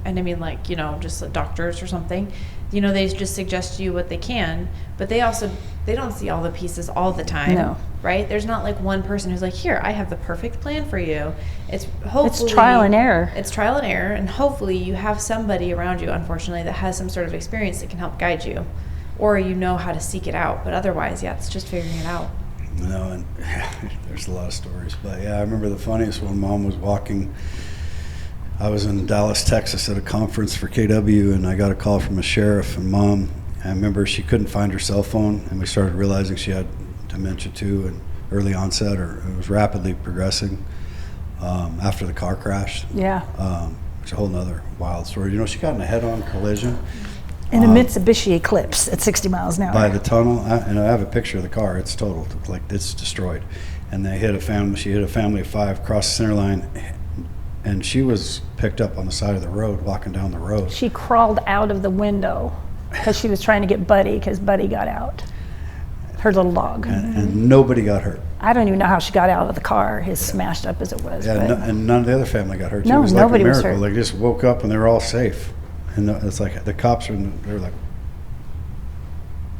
and I mean, like, you know, just like doctors or something, you know, they just suggest to you what they can, but they don't see all the pieces all the time. No. Right? There's not like one person who's like, here, I have the perfect plan for you. It's hopefully It's trial and error. It's trial and error, and hopefully you have somebody around you, unfortunately, that has some sort of experience that can help guide you, or you know how to seek it out. But otherwise, yeah, it's just figuring it out. You know, and there's a lot of stories. But yeah, I remember the funniest one. Mom was walking. I was in Dallas, Texas at a conference for KW, and I got a call from a sheriff. And Mom, I remember she couldn't find her cell phone, and we started realizing she had dementia too, and early onset, or it was rapidly progressing after the car crash. Yeah. It's a whole nother wild story. You know, she got in a head-on collision In a Mitsubishi Eclipse at 60 miles an hour. by the tunnel, and I have a picture of the car. It's totaled, like it's destroyed. And they hit a family. She hit a family of 5 across the center line, and she was picked up on the side of the road, walking down the road. She crawled out of the window because she was trying to get Buddy, because Buddy got out. Her little dog. And nobody got hurt. I don't even know how she got out of the car, as smashed up as it was. Yeah, but and none of the other family got hurt. No, it was like a nobody was miracle. hurt. They just woke up and they were all safe. And it's like the cops they were like,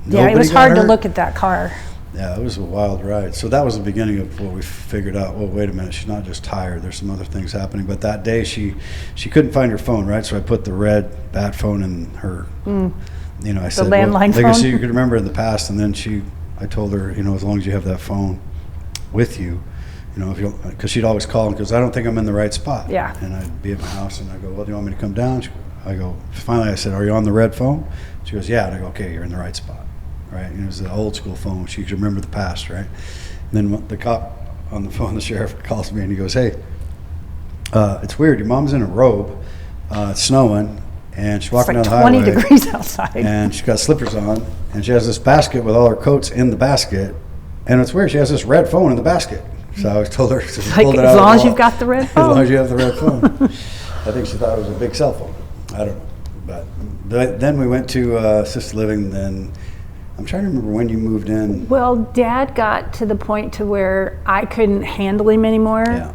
yeah, it nobody was got hard to hurt? look at that car. Yeah, it was a wild ride. So that was the beginning of what we figured out. Well, wait a minute, she's not just tired. There's some other things happening. But that day she couldn't find her phone, right? So I put the red bat phone in her. You know, I said, landline like I phone? said, you could remember in the past. And then I told her, you know, as long as you have that phone with you, you know, if you, because she'd always call because I don't think I'm in the right spot. Yeah. And I'd be at my house and I go, well, do you want me to come down? Finally I said, are you on the red phone? She goes, yeah. And I go, okay, you're in the right spot. Right, and it was the old school phone. She could remember the past, right? And then the cop on the phone, the sheriff calls me and he goes, "Hey, it's weird. Your mom's in a robe. It's snowing, and she's walking It's down like the 20 highway, degrees outside. and she's got slippers on, and she has this basket with all her coats in the basket, and it's weird. She has this red phone in the basket." So I told her, so she Like, pulled it as out of the long as wall. you've got the red As long phone. as you have the red phone. I think she thought it was a big cell phone. I don't know, but then we went to assisted living. Then I'm trying to remember when you moved in. Well, Dad got to the point to where I couldn't handle him anymore. Yeah.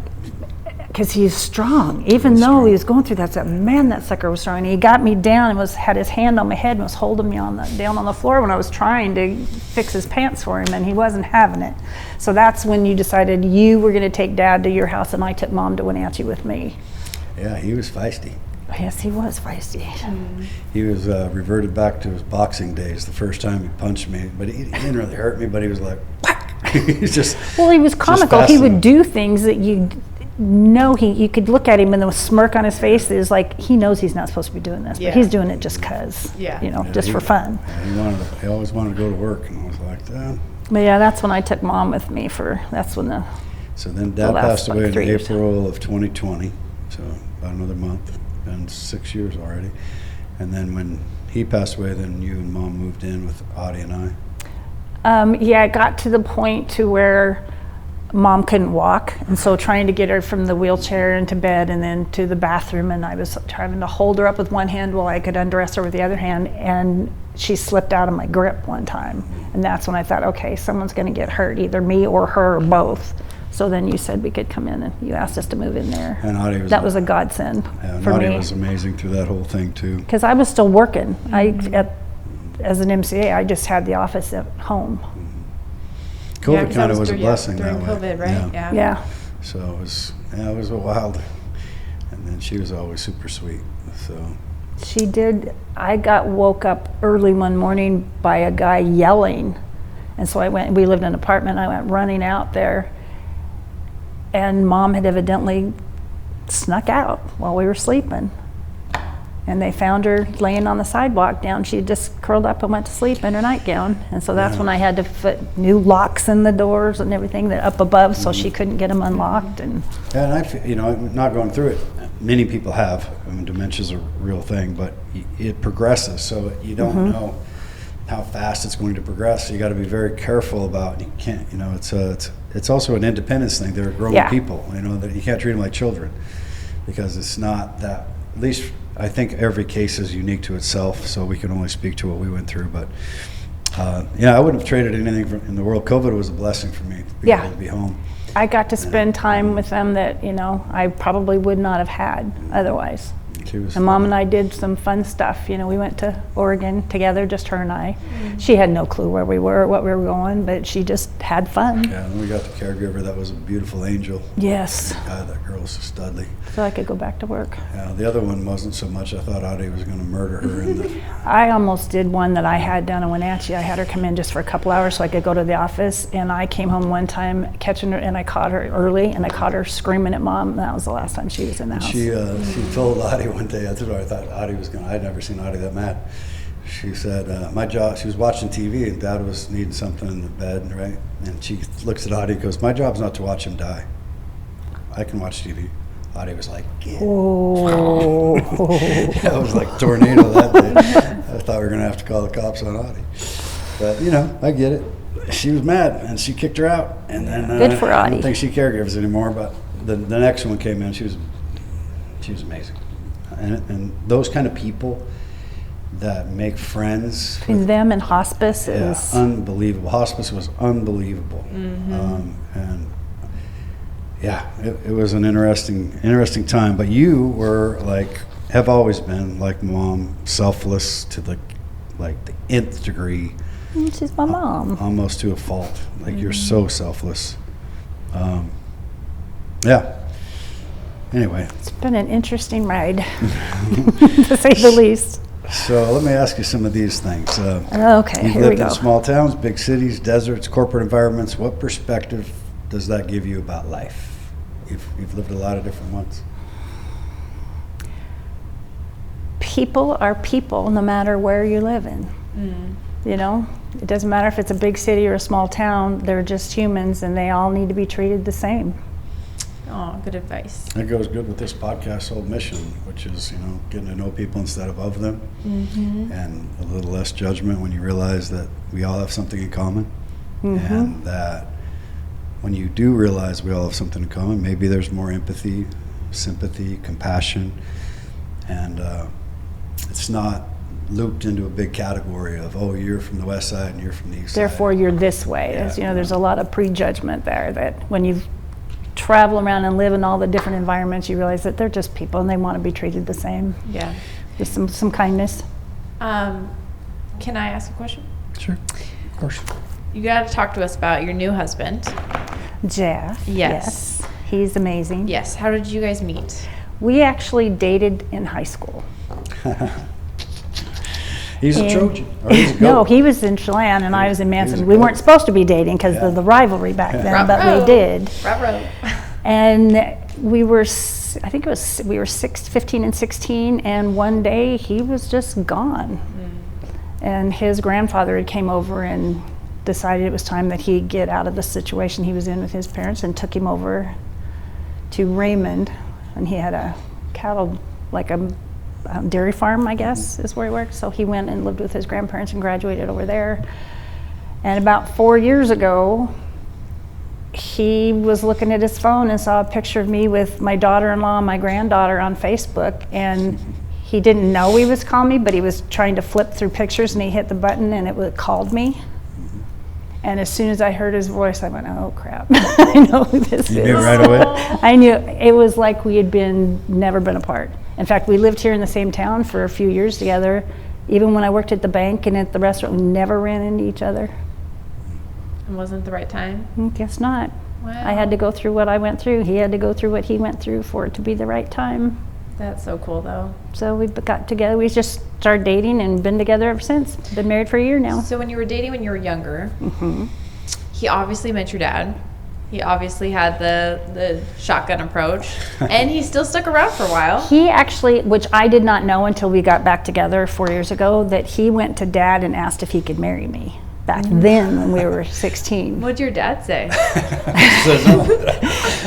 Because he's strong. Even He's though strong. he was going through that, that sucker was strong. And he got me down and had his hand on my head and was holding me down on the floor when I was trying to fix his pants for him, and he wasn't having it. So that's when you decided you were going to take Dad to your house, and I took Mom to Wenatchee with me. Yeah, he was feisty. Yes, he was feisty. He was reverted back to his boxing days the first time he punched me, but he didn't really hurt me, but he was like, he's just. Well, he was just comical. He would fascinating. do things that you could look at him and the smirk on his face is like he knows he's not supposed to be doing this, Yeah. but he's doing it just because, Yeah. just for fun. Yeah, he always wanted to go to work, and I was like, But yeah, that's when I took Mom with me that's when So then Dad last, passed away like, in 3 years. April of 2020, so about another month, been 6 years already. And then when he passed away, then you and Mom moved in with Audie and I. yeah, it got to the point to where Mom couldn't walk, and so trying to get her from the wheelchair into bed and then to the bathroom, and I was trying to hold her up with one hand while I could undress her with the other hand, and she slipped out of my grip one time, and that's when I thought, okay, someone's going to get hurt, either me or her or both. So then you said we could come in, and you asked us to move in there. And Audie was That was a godsend and for Audie me, was amazing through that whole thing too. because I was still working. As an MCA, I just had the office at home. COVID 'cause kind that of was a blessing during that way. COVID, right? Yeah. Yeah. So it was a wild. And then she was always super sweet. So She did. I got woke up early one morning by a guy yelling. And so we lived in an apartment, I went running out there. And Mom had evidently snuck out while we were sleeping. And they found her laying on the sidewalk down. She just curled up and went to sleep in her nightgown. And so that's when I had to put new locks in the doors and everything that up above, so she couldn't get them unlocked. And and not going through it. Many people have. I mean, dementia's a real thing, but it progresses, so you don't know how fast it's going to progress. So you got to be very careful about. You can't. It's also an independence thing. They're grown people. That you can't treat them like children, because it's not that. At least I think every case is unique to itself, so we can only speak to what we went through. But I wouldn't have traded anything in the world. COVID was a blessing for me to be able to be home. I got to spend time with them that I probably would not have had otherwise. And Mom and I did some fun stuff. We went to Oregon together, just her and I. She had no clue where we were or what we were going, but she just had fun. Yeah, and we got the caregiver that was a beautiful angel. Yes. God, that girl was a studly. So I could go back to work. Yeah, the other one wasn't so much. I thought Audie was going to murder her. I almost did one that I had down in Wenatchee. I had her come in just for a couple hours so I could go to the office, and I came home one time catching her, and I caught her early, and I caught her screaming at Mom, and that was the last time she was in the house. She told Audie one day, that's what I thought Audie was going to, I'd never seen Audie that mad. She said, my job, she was watching TV and Dad was needing something in the bed, right? And she looks at Audie and goes, my job's not to watch him die. I can watch TV. Audie was like, yeah. Oh. That was like a tornado that day. I thought we were going to have to call the cops on Audie. But, I get it. She was mad and she kicked her out. And then good for Audie. I don't think she caregivers anymore, but the next one came in. She was amazing. And those kind of people that make friends between them and hospice is unbelievable. Hospice was unbelievable. And it was an interesting time. But you were have always been like Mom, selfless to the nth degree. She's my mom. Almost to a fault. You're so selfless. Anyway. It's been an interesting ride, to say the least. So let me ask you some of these things. Okay, you've here lived we go. in small towns, big cities, deserts, corporate environments. What perspective does that give you about life? You've lived a lot of different ones. People are people no matter where you live in. It doesn't matter if it's a big city or a small town. They're just humans and they all need to be treated the same. Oh, good advice. That goes good with this podcast's whole mission, which is, getting to know people instead of them, and a little less judgment when you realize that we all have something in common, and that when you do realize we all have something in common, maybe there's more empathy, sympathy, compassion, and it's not looped into a big category of, you're from the west side and you're from the east side. Therefore, you're this way. There's a lot of prejudgment there that when you travel around and live in all the different environments, you realize that they're just people and they want to be treated the same. Yeah. With some kindness. Can I ask a question? Sure, of course. You got to talk to us about your new husband. Jeff. Yes. He's amazing. Yes. How did you guys meet? We actually dated in high school. He's a Trojan, or he's a goat. No, he was in Chelan and I was in Manson. We weren't supposed to be dating because of the rivalry back then, but we did. And we were, I think we were 15 and 16, and one day he was just gone. And his grandfather had came over and decided it was time that he get out of the situation he was in with his parents and took him over to Raymond, and he had a cattle, dairy farm, I guess, is where he worked. So he went and lived with his grandparents and graduated over there. And about 4 years ago, he was looking at his phone and saw a picture of me with my daughter-in-law and my granddaughter on Facebook. And he didn't know he was calling me, but he was trying to flip through pictures, and he hit the button and it called me. And as soon as I heard his voice, I went, oh crap, I know who this is. You knew right away? I knew. It was like we had never been apart. In fact, we lived here in the same town for a few years together. Even when I worked at the bank and at the restaurant, we never ran into each other. And wasn't the right time? Guess not. Wow. I had to go through what I went through. He had to go through what he went through for it to be the right time. That's so cool, though. So we got together. We just started dating and been together ever since. Been married for a year now. So when you were dating when you were younger, he obviously met your dad. He obviously had the shotgun approach, and he still stuck around for a while. He actually, which I did not know until we got back together 4 years ago, that he went to Dad and asked if he could marry me back then when we were 16. What'd your dad say?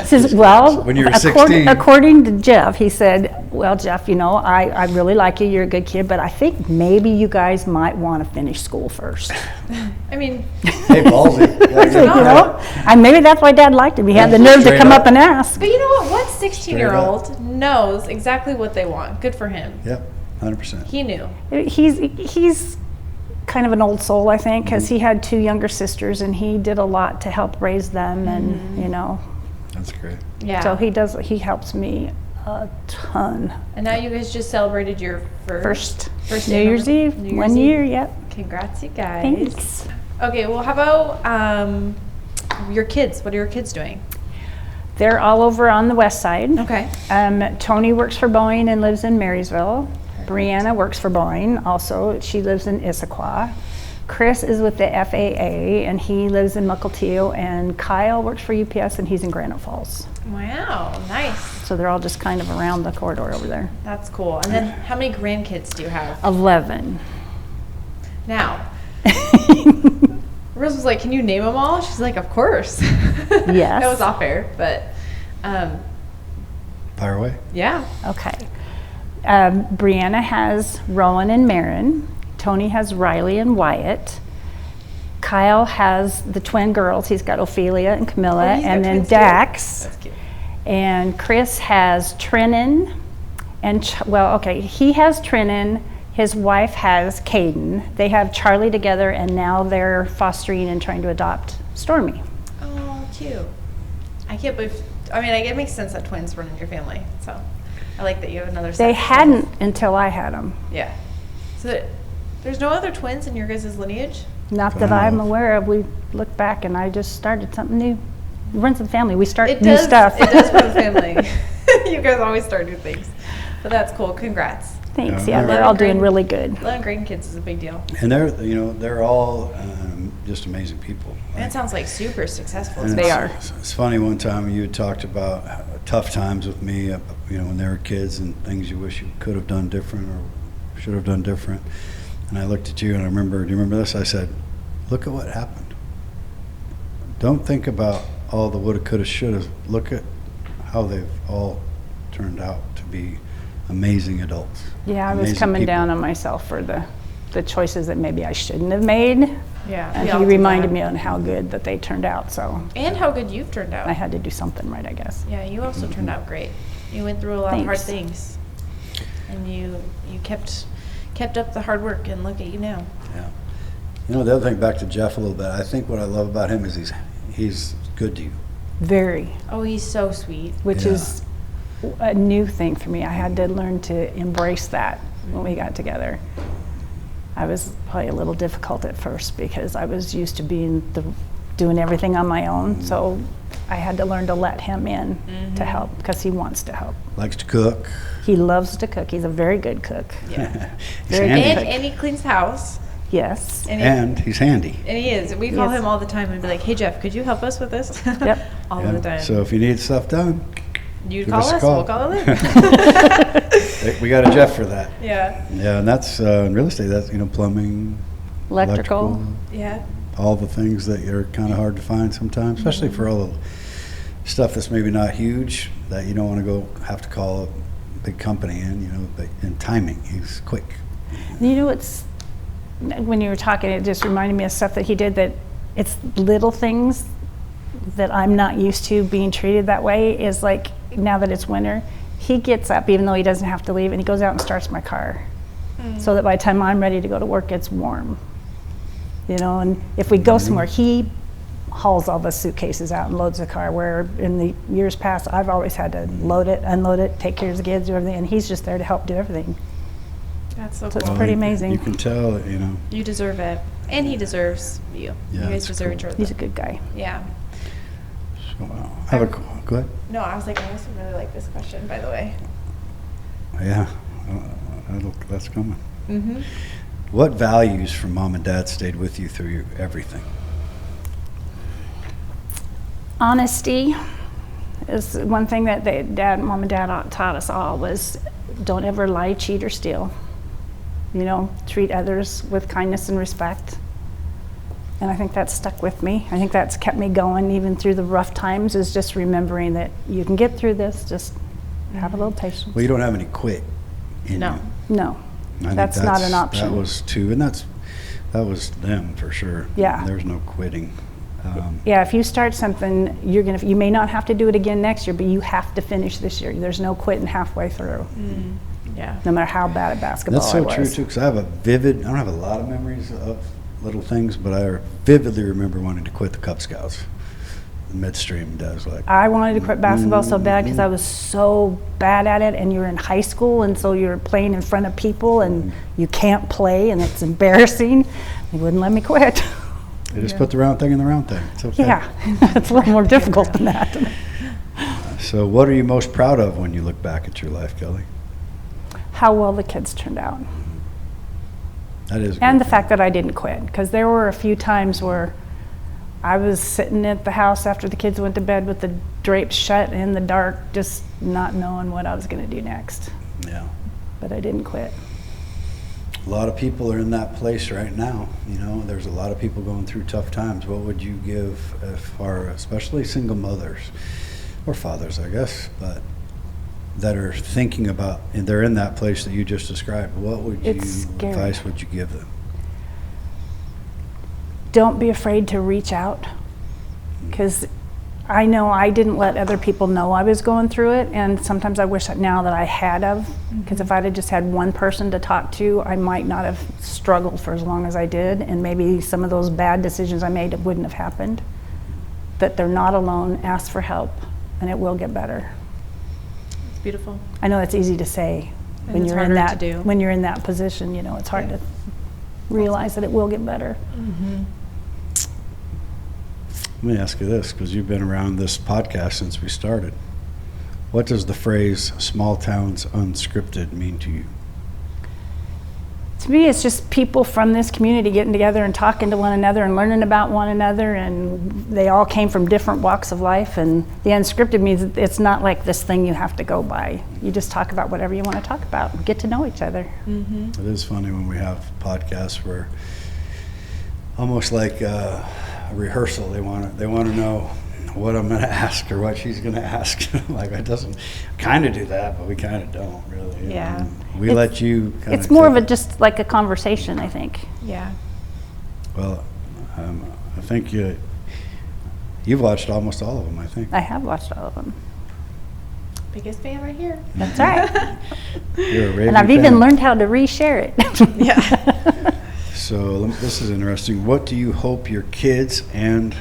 Says, well, when you were 16. According to Jeff, he said, well, Jeff, you know, I really like you. You're a good kid, but I think maybe you guys might want to finish school first. I mean, Hey, ballsy. You know, and maybe that's why Dad liked him. He had the nerve to come up and ask. but you know what? What 16-year-old knows exactly what they want? Good for him. Yep, 100%. He knew. He's kind of an old soul, I think, because he had 2 younger sisters, and he did a lot to help raise them, and you know. That's great. Yeah. So he helps me a ton. And now you guys just celebrated your first New Year's Eve. New Year's 1 Eve. year, yep. Congrats, you guys. Thanks. Okay, well, how about your kids? What are your kids doing? They're all over on the west side. Okay. Tony works for Boeing and lives in Marysville. Brianna works for Boeing also. She lives in Issaquah. Chris is with the FAA and he lives in Mukilteo. And Kyle works for UPS and he's in Granite Falls. Wow, nice. So they're all just kind of around the corridor over there. That's cool. And then how many grandkids do you have? 11. Now, Rose was like, can you name them all? She's like, of course. Yes. That was off air, but Fire away. yeah. Okay. Brianna has Rowan and Marin. Tony has Riley and Wyatt. Kyle has the twin girls. He's got Ophelia and Camilla, he's got and then twins too. Dax. That's cute. And Chris has Trennan. And he has Trennan. His wife has Caden. They have Charlie together, and now they're fostering and trying to adopt Stormy. Oh, cute. I can't believe. I mean, it makes sense that twins run in your family. So I like that you have another. They hadn't until I had them. Yeah. So there's no other twins in your guys' lineage? Not that I'm aware of. We looked back, and I just started something new. It runs in the family. We start new stuff. It does run in the family. You guys always start new things. But that's cool. Congrats. Thanks. Yeah, Yeah, they're all doing really good. 11 grandkids is a big deal. And they're all just amazing people. And it sounds like super successful. And They are. It's funny, one time you had talked about tough times with me, when they were kids and things you wish you could have done different or should have done different. And I looked at you and do you remember this? I said, look at what happened. Don't think about all the woulda, coulda, shoulda. Look at how they've all turned out to be amazing adults. Yeah, I was Amazing coming people. down on myself for the choices that maybe I shouldn't have made. Yeah. And we all he do reminded that. me on how good that they turned out. So And how good you've turned out. I had to do something right, I guess. Yeah, you also turned out great. You went through a lot of hard Thanks. things. And you kept up the hard work, and look at you now. Yeah. The other thing, back to Jeff a little bit, I think what I love about him is he's good to you. Very, Oh, he's so sweet. which Yeah. is a new thing for me. I had to learn to embrace that when we got together. I was probably a little difficult at first because I was used to doing everything on my own. So I had to learn to let him in to help because he wants to help. Likes to cook. He loves to cook. He's a very good cook. Yeah. He's Very handy. good. And he cleans the house. Yes. And He's handy. he is. We call Yes. him all the time and be like, hey, Jeff, could you help us with this? Yep. all Yeah. the time. So if you need stuff done, you give call us a us, call. we'll call him. we got a Jeff for that. Yeah. Yeah, and that's in real estate. That's plumbing, Electrical. Yeah. all the things that are kind of hard to find sometimes, especially for all the stuff that's maybe not huge that you don't want to have to call a big company in. But in timing, he's quick. It's when you were talking, it just reminded me of stuff that he did that it's little things that I'm not used to being treated that way. Is like now that it's winter, he gets up even though he doesn't have to leave, and he goes out and starts my car so that by the time I'm ready to go to work, it's warm. And if we go somewhere, he hauls all the suitcases out and loads the car, where in the years past, I've always had to load it, unload it, take care of the kids, do everything, and he's just there to help do everything. That's so So it's cool. pretty amazing. You can tell that, You deserve it. And he deserves you. Yeah, you guys that's deserve cool. each other. He's a good guy. Yeah. So, go ahead. No, I was like, I also really like this question, by the way. Yeah, that's coming. Mm-hmm. What values from mom and dad stayed with you through everything? Honesty is one thing that Mom and Dad taught us all, was don't ever lie, cheat, or steal. You know, treat others with kindness and respect. And I think that's stuck with me. I think that's kept me going even through the rough times, is just remembering that you can get through this, just have a little patience. Well, you don't have any quit in No. you. No, I that's think not an option. That was too, and that was them for sure. Yeah. There's no quitting. Yeah, if you start something, you may not have to do it again next year, but you have to finish this year. There's no quitting halfway through. Yeah. No matter how bad at basketball That's so I was. true too, because I don't have a lot of memories of little things, but I vividly remember wanting to quit the Cub Scouts. Midstream does, like, I wanted to quit basketball so bad because I was so bad at it, and you're in high school, and so you're playing in front of people, and you can't play, and it's embarrassing. They wouldn't let me quit. they just put the round thing in the round thing. It's okay. Yeah, it's a little more difficult than that. So what are you most proud of when you look back at your life, Kelly? How well the kids turned out. That is. And good. the fact that I didn't quit, because there were a few times where I was sitting at the house after the kids went to bed with the drapes shut in the dark, just not knowing what I was going to do next. Yeah. But I didn't quit. A lot of people are in that place right now. You know, there's a lot of people going through tough times. What would you give, especially single mothers or fathers, I guess, but that are thinking about, and they're in that place that you just described? What would you advice would you give them? Don't be afraid to reach out, because I know I didn't let other people know I was going through it, and sometimes I wish that now that I had of, because if I'd have just had one person to talk to, I might not have struggled for as long as I did, and maybe some of those bad decisions I made wouldn't have happened. That they're not alone, ask for help, and it will get better. It's beautiful. I know that's easy to say And when it's you're in harder that to do. when you're in that position. You know, it's hard to realize that it will get better. Let me ask you this, because you've been around this podcast since we started. What does the phrase "small towns unscripted" mean to you? To me, it's just people from this community getting together and talking to one another and learning about one another, and they all came from different walks of life, and the unscripted means it's not like this thing you have to go by. You just talk about whatever you want to talk about and get to know each other. It is funny when we have podcasts where almost like a rehearsal. They want to know what I'm going to ask or what she's going to ask. Like, it doesn't kind of do that, but we kind of don't really. Yeah. We let you kind of. It's more of a just like a conversation, I think. Yeah. Well, I think you've watched almost all of them, I think. I have watched all of them. Biggest fan right here. That's right. You're a raving And I've fan. even learned how to reshare it. Yeah. So this is interesting. What do you hope your kids and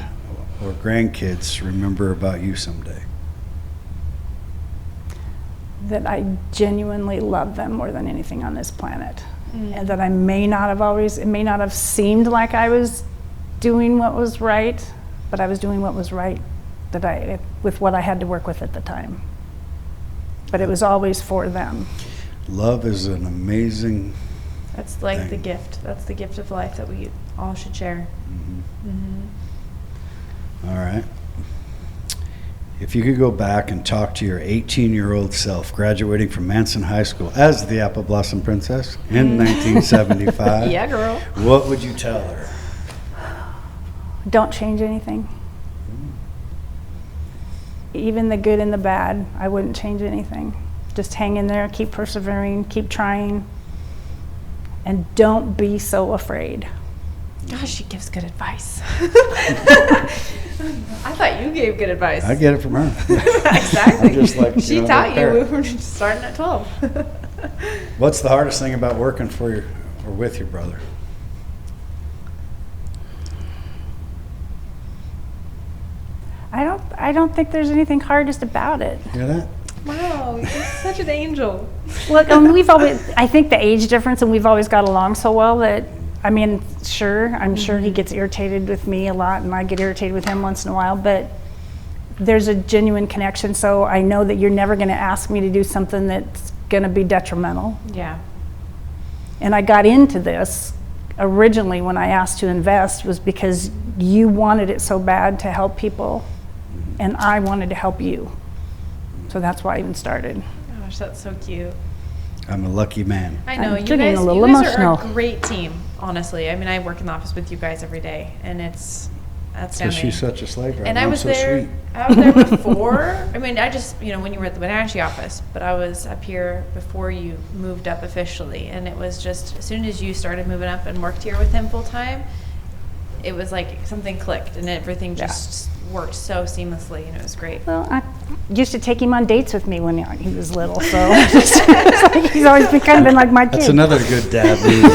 or grandkids remember about you someday? That I genuinely love them more than anything on this planet. And that it may not have seemed like I was doing what was right, but I was doing what was right with what I had to work with at the time. But it was always for them. Love is an amazing That's like thing. the gift. That's the gift of life that we all should share. All right. If you could go back and talk to your 18-year-old self graduating from Manson High School as the Apple Blossom Princess in 1975, Yeah, girl. what would you tell her? Don't change anything. Even the good and the bad, I wouldn't change anything. Just hang in there, keep persevering, keep trying, and don't be so afraid. Gosh, she gives good advice. I thought you gave good advice. I get it from her. Exactly. I'm just like, she know, taught like you. her. We were just starting at 12. What's the hardest thing about working for your or with your brother? I don't think there's anything hardest about it. Hear that? Wow, you're such an angel. Look, I think the age difference, and we've always got along so well that, I mean, sure, I'm sure he gets irritated with me a lot, and I get irritated with him once in a while, but there's a genuine connection, so I know that you're never going to ask me to do something that's going to be detrimental. Yeah. And I got into this originally when I asked to invest was because you wanted it so bad to help people. and I wanted to help you. So that's why I even started. Gosh, that's so cute. I'm a lucky man. I know, I'm you getting guys, a little you guys emotional. are a great team, honestly. I mean, I work in the office with you guys every day, and it's Because outstanding. she's such a slave driver. And I I'm was so there. sweet. I was there before. I mean, I just, when you were at the Wenatchee office, but I was up here before you moved up officially. And it was just, as soon as you started moving up and worked here with him full time, it was like something clicked and everything just worked so seamlessly, and it was great. Well, I used to take him on dates with me when he was little, so it's like he's always been like my kid. That's another good dad move.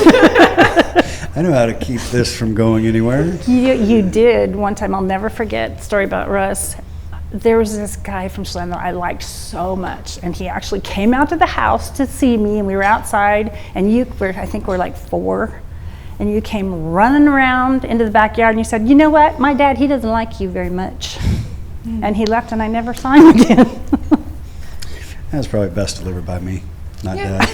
I know how to keep this from going anywhere. You did. One time, I'll never forget, story about Russ. There was this guy from Slender I liked so much, and he actually came out to the house to see me, and we were outside, and I think we're like 4, and you came running around into the backyard, and you said, you know what, my dad, he doesn't like you very much. And he left, and I never saw him again. That's probably best delivered by me, not Dad.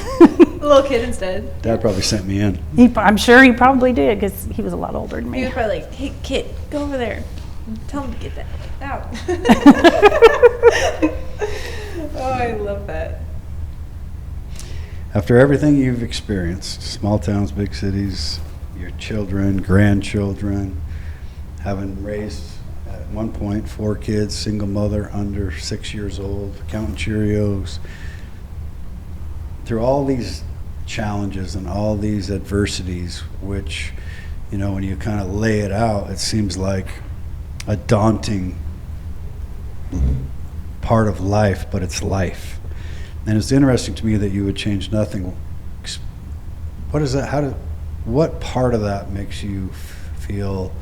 Little kid instead. Dad probably sent me in. I'm sure he probably did, because he was a lot older than He me. was probably like, hey, kid, go over there. Tell him to get that out. Oh, I love that. After everything you've experienced, small towns, big cities, your children, grandchildren, having raised at one point 4 kids, single mother under 6 years old, counting Cheerios, through all these challenges and all these adversities, which, when you kind of lay it out, it seems like a daunting part of life, but it's life. And it's interesting to me that you would change nothing. What is that? What part of that makes you feel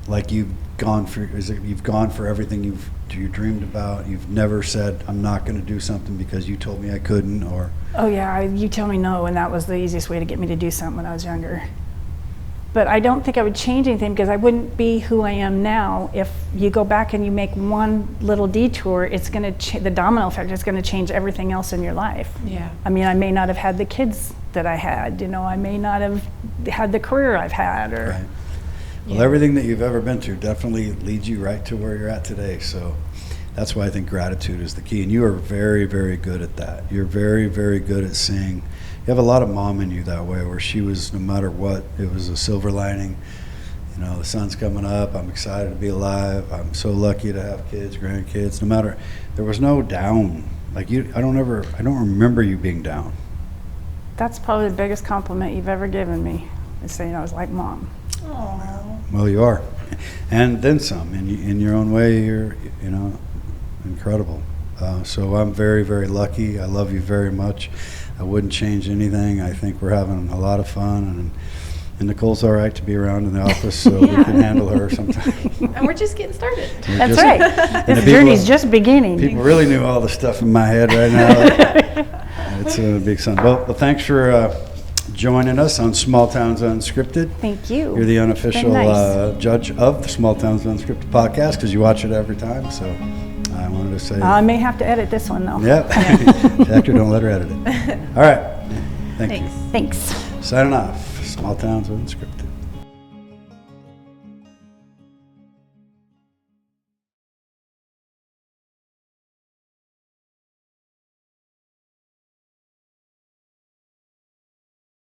like you've gone for? Is it you've gone for everything you dreamed about? You've never said, "I'm not going to do something because you told me I couldn't," or? Oh yeah, you tell me no, and that was the easiest way to get me to do something when I was younger. But I don't think I would change anything, because I wouldn't be who I am now. If you go back and you make one little detour, it's going to the domino effect is going to change everything else in your life. Yeah. I mean, I may not have had the kids that I had. I may not have had the career I've had. Or Right. Well, everything that you've ever been through definitely leads you right to where you're at today. So that's why I think gratitude is the key. And you are very, very good at that. You're very, very good at seeing. You have a lot of mom in you that way, where she was, no matter what, it was a silver lining. The sun's coming up. I'm excited to be alive. I'm so lucky to have kids, grandkids. No matter, there was no down. Like you, I don't remember you being down. that's probably the biggest compliment you've ever given me, is saying I was like Mom. Aww. Well, you are, and then some. In your own way, you're, incredible. So I'm very, very lucky. I love you very much. I wouldn't change anything. I think we're having a lot of fun, and Nicole's all right to be around in the office, so we can handle her sometimes. And we're just getting started. That's right. This journey's just beginning. People really knew all the stuff in my head right now. It's a big son. Well, thanks for joining us on Small Towns Unscripted. Thank you. You're the unofficial Nice. judge of the Small Towns Unscripted podcast, because you watch it every time. So I wanted to say. I may have to edit this one, though. Yep. Hector, don't let her edit it. All right. Thank you. Thanks. Signing off. Small Towns Unscripted.